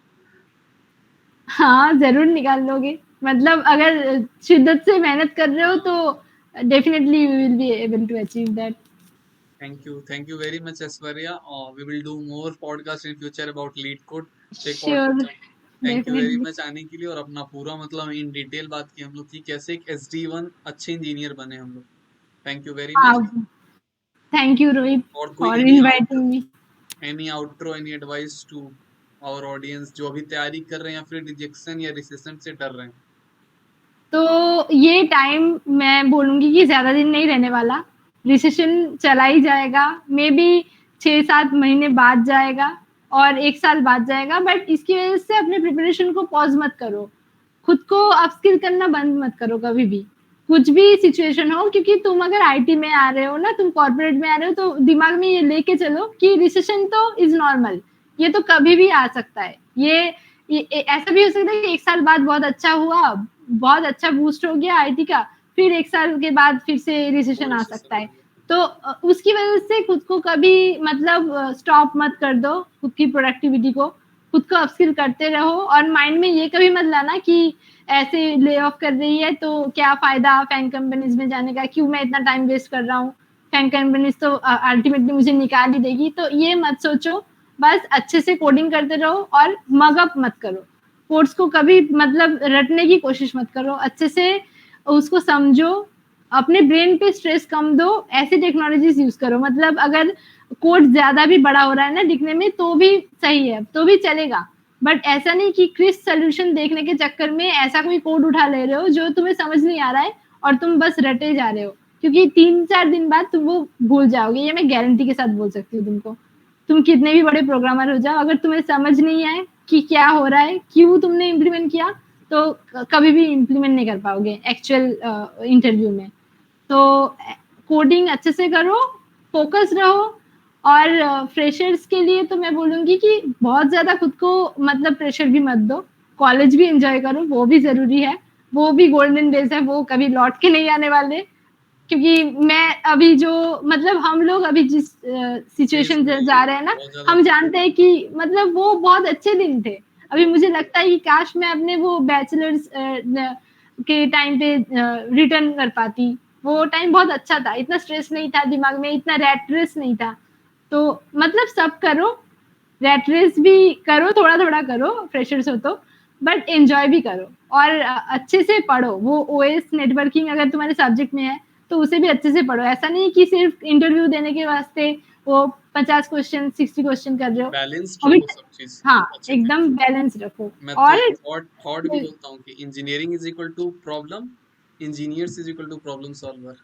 हाँ, ज़रूर निकाल लोगे। मतलब अगर शिद्दत से मेहनत कर रहे हो हाँ, तो definitely you will be able to achieve that. Thank you very much Aishwarya, और we will do more podcast in future about LeetCode tech sure, podcast. Thank you very definitely. Much आने के लिए, और अपना पूरा मतलब इन डिटेल बात की हम लोग की कैसे एक SD1 अच्छे इंजीनियर बने हम लोग। थैंक यू वेरी हाँ, मच। थैंक यू रोहित और कोई for inviting me. Any outro, any advice to our audience जो अभी तैयारी कर रहे हैं या फिर रिजेक्शन या रिसेशन से डर रहे हैं? तो ये टाइम मैं बोलूँगी कि ज़्यादा दिन नहीं रहने वाला। रिसेशन चला ही जाएगा, मे बी 6-7 महीने बाद जाएगा और 1 साल बाद जाएगा, बट इसकी वज़ह से अपने प्रिपरेशन को पॉज़ मत करो। खुद को अपस्किल करना बंद मत करो कभी भी। कुछ भी सिचुएशन हो, क्योंकि तुम अगर आईटी में आ रहे हो ना, तुम कॉर्पोरेट में आ रहे हो, तो दिमाग में ये लेके चलो कि रिसेशन तो इज़ नॉर्मल। ये तो कभी भी आ सकता है। ऐसा भी हो सकता है कि 1 साल बाद बहुत अच्छा हुआ, बहुत अच्छा बूस्ट हो गया आईटी का, फिर 1 साल के बाद फिर से वो रिसेशन आ रिसेशन सकता आ है। गया। तो उसकी वजह से खुद को कभी मतलब स्टॉप मत कर दो, खुद की प्रोडक्टिविटी को, खुद को अपस्किल करते रहो, और माइंड में ये कभी मत लाना कि ऐसे ले ऑफ कर रही है तो क्या फ़ायदा फैन कंपनीज़ में जाने का, क्यों मैं इतना टाइम वेस्ट कर रहा हूँ, फैन कंपनीज़ तो अल्टीमेटली मुझे निकाल ही देगी, तो ये मत सोचो। बस अच्छे से कोडिंग करते रहो और मग अप मत करो। कोड्स को कभी मतलब रटने की कोशिश मत करो, अच्छे से उसको समझो, अपने ब्रेन पे स्ट्रेस कम दो, ऐसी टेक्नोलॉजीज़ यूज़ करो। मतलब अगर कोड ज़्यादा भी बड़ा हो रहा है ना दिखने में, तो भी सही है, तो भी चलेगा। बट ऐसा नहीं कि क्रिस्प सॉल्यूशन देखने के चक्कर में ऐसा कोई कोड उठा ले रहे हो जो तुम्हें समझ नहीं आ रहा है और तुम बस रटे जा रहे हो, क्योंकि 3-4 दिन बाद तुम वो भूल जाओगे, ये मैं गारंटी के साथ बोल सकती हूँ तुमको। तुम कितने भी बड़े प्रोग्रामर हो जाओ, अगर तुम्हें समझ नहीं आए कि क्या हो रहा है, क्यों तुमने इम्प्लीमेंट किया, तो कभी भी इम्प्लीमेंट नहीं कर पाओगे एक्चुअल इंटरव्यू में। तो कोडिंग अच्छे से करो, फोकस रहो, और फ्रेशर्स के लिए तो मैं बोलूँगी कि बहुत ज़्यादा खुद को मतलब प्रेशर भी मत दो। कॉलेज भी एंजॉय करो, वो भी ज़रूरी है। वो भी गोल्डन डेज़ है, वो कभी लौट के नहीं आने वाले। क्योंकि मैं अभी जो मतलब हम लोग अभी जिस फेज सिचुएशन में जा रहे हैं ना, बहुत ज्यादा हम जानते हैं कि मतलब वो बहुत अच्छे दिन थे। अभी मुझे लगता है कि काश मैं अपने वो बैचलर्स के टाइम पे रिटर्न कर पाती। वो टाइम बहुत अच्छा था, इतना स्ट्रेस नहीं था दिमाग में, इतना रैट रेस नहीं था। तो मतलब सब करो, रैट रेस भी करो, थोड़ा-थोड़ा करो, फ्रेशर्स हो तो, बट एन्जॉय भी करो और अच्छे से पढ़ो। वो ओएस नेटवर्किंग अगर तुम्हारे सब्जेक्ट में है, तो उसे भी अच्छे से पढ़ो। ऐसा नहीं कि सिर्फ इंटरव्यू देने के वास्ते वो 50 क्वेश्चन, 60 क्वेश्चन कर रहे हो। बैलेंस्ड अभी रखो सब चीज हाँ, अच्छे से। एकदम बैलेंस रखो मैं तो और एक थॉट भी बोलता हूँ कि engineering is equal to problem, engineers is equal to problem solver.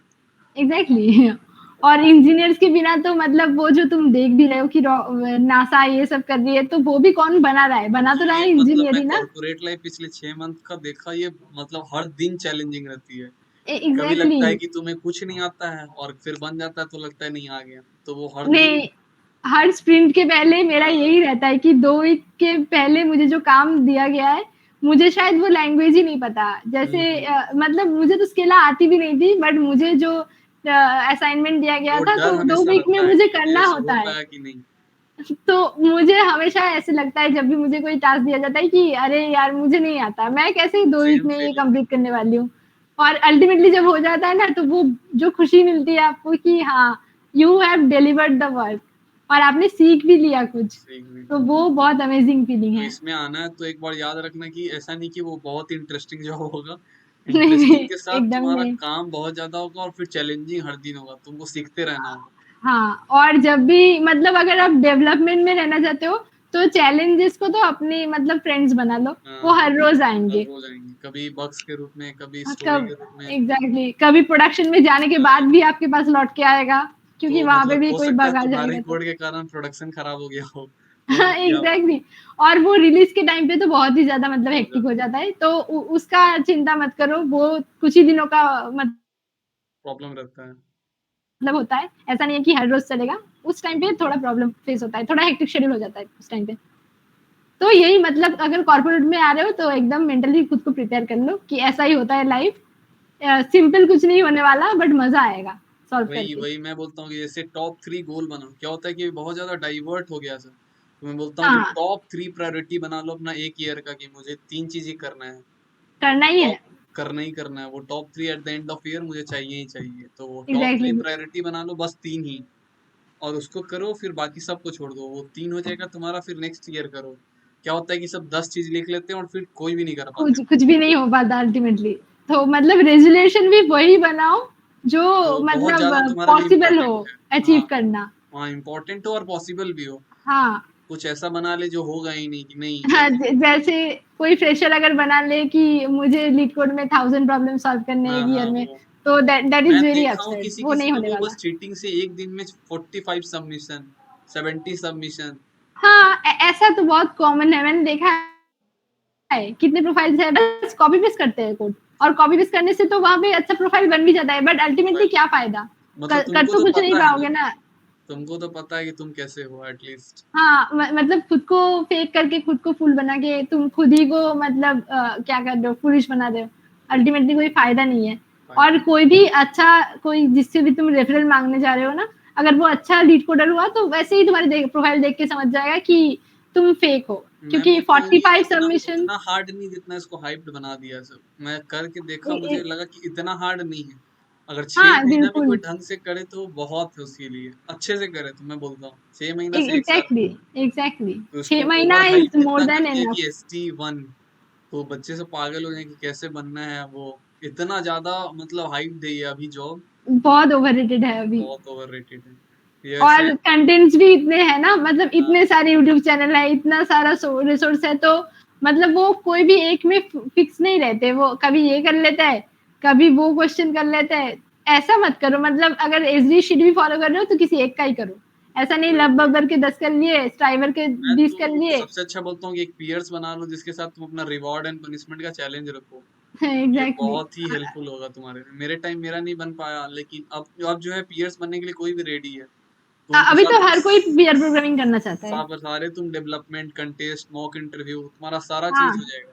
Exactly और इंजीनियर्स के बिना तो मतलब वो जो तुम देख भी रहे हो कि नासा ये सब कर रही है, तो वो भी कौन बना रहा है? बना तो रहा ये है मतलब इंजीनियर मैं ही ना। कॉर्पोरेट लाइफ पिछले 6 मंथ का देखा, ये मतलब हर दिन चैलेंजिंग रहती है। कभी एग्ज़ैक्टली लगता है कि तुम्हें कुछ नहीं आता है और फिर बन जाता है तो लगता है नहीं आ गया, तो वो हर दिन। नहीं, हर स्प्रिंट के पहले मेरा हाँ, यही रहता है कि 2 वीक के पहले मुझे जो काम दिया गया है, मुझे शायद वो लैंग्वेज ही नहीं पता। जैसे हम्म। मतलब मुझे तो स्केला आती भी नहीं थी, बट मुझे जो असाइनमेंट दिया गया वो था, डर तो 2 हमेशा वीक में रहता है मुझे कि करना मेरे से होता हो है। पाया कि नहीं। तो मुझे हमेशा ऐसे लगता है जब भी मुझे कोई टास्क दिया जाता है कि अरे यार मुझे नहीं आता, मैं कैसे 2 वीक सेम में ये फीलिंग। कंप्लीट करने वाली हूँ। और अल्टीमेटली जब हो जाता है ना, तो वो जो खुशी मिलती है आपको कि हाँ, you have delivered the work और आपने सीख भी लिया कुछ, सीख भी तो लिया। वो बहुत अमेजिंग फीलिंग तो है। इसमें आना है तो एक बार याद रखना कि ऐसा नहीं कि वो बहुत इंटरेस्टिंग जॉब होगा। नहीं, इंटरेस्टिंग नहीं, के साथ एकदम तुम्हारा नहीं। काम बहुत ज्यादा होगा और फिर चैलेंजिंग हर दिन होगा, तुमको सीखते रहना होगा। हाँ, और जब भी मतलब अगर आप डेवलपमेंट में रहना चाहते हो, तो चैलेंजेस को तो अपनी मतलब फ्रेंड्स बना लो, वो हाँ, हर रोज़ हर आएँगे। रोज आएंगे, कभी बग्स के रूप में, कभी हाँ, स्टोरी कब के रूप में। एग्ज़ैक्टली कभी प्रोडक्शन में जाने के बाद भी आपके पास लौट के आएगा, क्योंकि तो वहाँ पे मतलब भी हो कोई सकता है बग आ तुम्हारे जाएगा तो। कोड के कारण प्रोडक्शन खराब हो गया हो, वो हाँ, भी किया होगा। एग्ज़ैक्टली और वो रिलीज़ के टाइम पे तो बहुत ही ज़्यादा मतलब बहुत हेक्टिक ज्यादा हो जाता है, तो उ उसका चिंता मत करो, वो कुछ ही दिनों का प्रॉब्लम रहता है। मतलब होता है, ऐसा नहीं है कि हर रोज़ चलेगा, उस टाइम पे थोड़ा प्रॉब्लम फेस होता है, थोड़ा हेक्टिक शेड्यूल हो जाता है उस टाइम पे। तो यही मतलब अगर कॉर्पोरेट में आ रहे हो तो एकदम मेंटली खुद को प्रिपेयर कर लो कि ऐसा ही होता है लाइफ। सिंपल कुछ नहीं होने वाला बट मज़ा आएगा सॉल्व वही करके। वही मैं बोलता हूँ कि जैसे टॉप 3 गोल बनाओ, क्या होता है कि बहुत ज्यादा डाइवर्ट हो गया सब। तो मैं बोलता हूँ कि हाँ, टॉप 3 प्रायोरिटी बना लो अपना एक ईयर का, कि मुझे 3 चीज ही करना है। करना ही है। टॉप करना ही करना है, वो top 3 at the end of year मुझे चाहिए ही चाहिए, तो वो टॉप 3 एग्ज़ैक्टली प्रायोरिटी बना लो, बस 3 ही। और उसको करो, फिर बाकी सबको छोड़ दो, वो 3 हो जाएगा तुम्हारा, फिर नेक्स्ट ईयर करो। क्या होता है कि सब 10 चीज लिख लेते हैं और फिर कोई भी नहीं कर पाते। कुछ कुछ भी नहीं हो पाता अल्टीमेटली। तो मतलब रेज़ोल्यूशन भी वही बनाओ जो जो बहुत मतलब ज्यादा तुम्हारे लिए पॉसिबल हो इम्पोर्टेंट है। हाँ, अचीव करना। हाँ इम्पोर्टेंट हो और पॉसिबल भी हो। हाँ, कुछ ऐसा बना ले जो होगा ही नहीं, कि नहीं ये हाँ, नहीं। जैसे कोई फ्रेशर अगर बना ले कि मुझे लीड कोड में 1000 प्रॉब्लम सॉल्व करने हैं हाँ, 1 ईयर हाँ, में, वो तो दैट मैं इज़ वेरी देखा हूँ अब्सर्ड, किसी वो किसी नहीं का, होने वो वाला। बस चीटिंग से एक दिन में 45 सबमिशन, 70 सबमिशन। हाँ, ऐसा तो बहुत कॉमन है, मैंने देखा है, कितने प्रोफाइल्स हैं, बस कॉपी पेस्ट करते हैं कोड और कॉपी पेस्ट करने से तो वहाँ पे अच्छा प्रोफाइल बन भी जाता है, बट अल्टीमेटली प्रोफाइल, क्या फ़ायदा? मतलब कर तुमको तो तो कुछ नहीं पता है ना, पाओगे ना। तुमको तो पता है कि तुम कैसे हो एटलीस्ट। हाँ, मतलब खुद को फेक करके खुद को फूल बना के तुम खुद ही को मतलब क्या कर रहे हो, फूलिश बना रहे हो। अल्टीमेटली कोई फ़ायदा नहीं है। और कोई भी अच्छा कोई जिससे भी तुम रेफरल माँगने जा रहे हो ना, अगर वो अच्छा लीड कोडर हुआ तो वैसे ही तुम्हारी प्रोफाइल देख के समझ जाएगा कि तुम फेक हो। मैं क्योंकि बोलता हूँ कि 45 इतना सबमिशन उतना हार्ड नहीं जितना इसको हाइप्ड बना दिया सब। मैं करके देखा, ए ए मुझे लगा कि इतना हार्ड नहीं है। अगर छह हाँ, महीना भी कोई बिल्कुल। ढंग से करे तो बहुत है उसके लिए, अच्छे से करे तो। मैं बोलता हूँ 6 महीना से 1 साल, एग्ज़ैक्टली, एग्ज़ैक्टली तो 6 उसको महीना ओवर इज़ हाइप मोर इतना देन कर दिया कि इनफ। ST1, तो बच्चे सब पागल हो जाए कि कैसे बनना है वो। इतना ज्यादा मतलब हाइप दे ये अभी जॉब, बहुत ओवररेटेड है अभी। बहुत ओवररेटेड है ये ऐसे। और कंटेंट्स भी इतने हैं ना, मतलब हाँ, इतने सारे यूट्यूब चैनल है, इतना सारा रिसोर्स है, तो मतलब वो कोई भी एक में फिक्स नहीं रहते, वो कभी ये कर लेता है, कभी वो क्वेश्चन कर लेता है। ऐसा मत करो, मतलब अगर एसडी शीट भी फॉलो कर रहे हो तो किसी एक का ही करो। ऐसा नहीं वही लब वही बबर के 10 कर लिए, स्ट्राइवर के मैं 20 तो कर लिए। सबसे अच्छा बोलता हूँ कि एक पीयर्स बना लो जिसके साथ तुम अपना रिवॉर्ड एंड पनिशमेंट का चैलेंज रखो। ये एग्जैक्टली बहुत ही हेल्पफुल होगा तुम्हारे लिए। मेरे टाइम मेरा नहीं बन पाया, लेकिन अब जो है पीयर्स बनने के लिए कोई भी रेडी है, तो उनके अभी तो साथ हर कोई पेयर प्रोग्रामिंग करना चाहता है। सारे तुम डेवलपमेंट कंटेस्ट मॉक इंटरव्यू, तुम्हारा सारा हाँ, चीज हो जाएगा।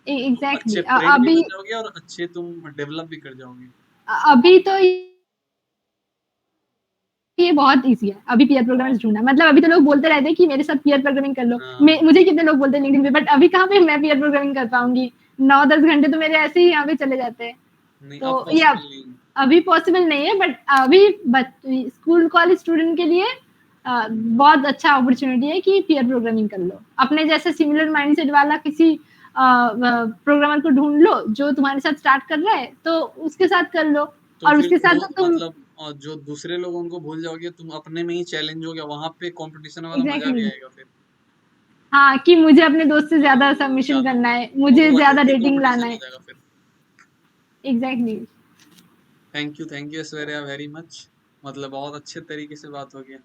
एग्जैक्टली अच्छे फ्रेंड भी अभी बन जाओगे और अच्छे तुम डेवलप भी कर जाओगे। अभी तो ये बहुत ईज़ी है, अभी पीयर प्रोग्रामर्स ढूँढना। मतलब अभी तो लोग बोलते रहते हैं कि मेरे साथ पीयर प्रोग्रामिंग कर लो। हाँ। मुझे कितने लोग बोलते हैं लिंक्डइन पे, बट अभी कहाँ पे मैं पीयर प्रोग्रामिंग कर पाऊँगी। 9-10 घंटे तो मेरे ऐसे ही यहाँ पे चले जाते हैं। नहीं, अब तो या पॉसिबल नहीं। अभी पॉसिबल नहीं है, बट अभी स्कूल कॉलेज स्टूडेंट के लिए बहुत अच्छा अपॉर्चुनिटी है कि पीयर प्रोग्रामिंग कर लो। अपने जैसे सिमिलर माइंडसेट वाला किसी प्रोग्रामर को ढूँढ लो जो तुम्हारे साथ स्टार्ट कर रहा है, तो उसके साथ कर लो। तो और फिर उसके वो साथ तो तुम मतलब जो दूसरे लोग उनको भूल जाओगे, तुम अपने में ही चैलेंज हो गया, वहां पे कंपटीशन वाला मजा भी एग्जैक्टली आएगा फिर। हाँ, कि मुझे अपने दोस्त से ज़्यादा सबमिशन ज्यादा करना है, वो मुझे ज़्यादा हेल्दी रेटिंग लाना कंपटीशन हो है। जाएगा फिर। Exactly thank you Aishwarya very much. मतलब बहुत अच्छे तरीके से बात हो गया।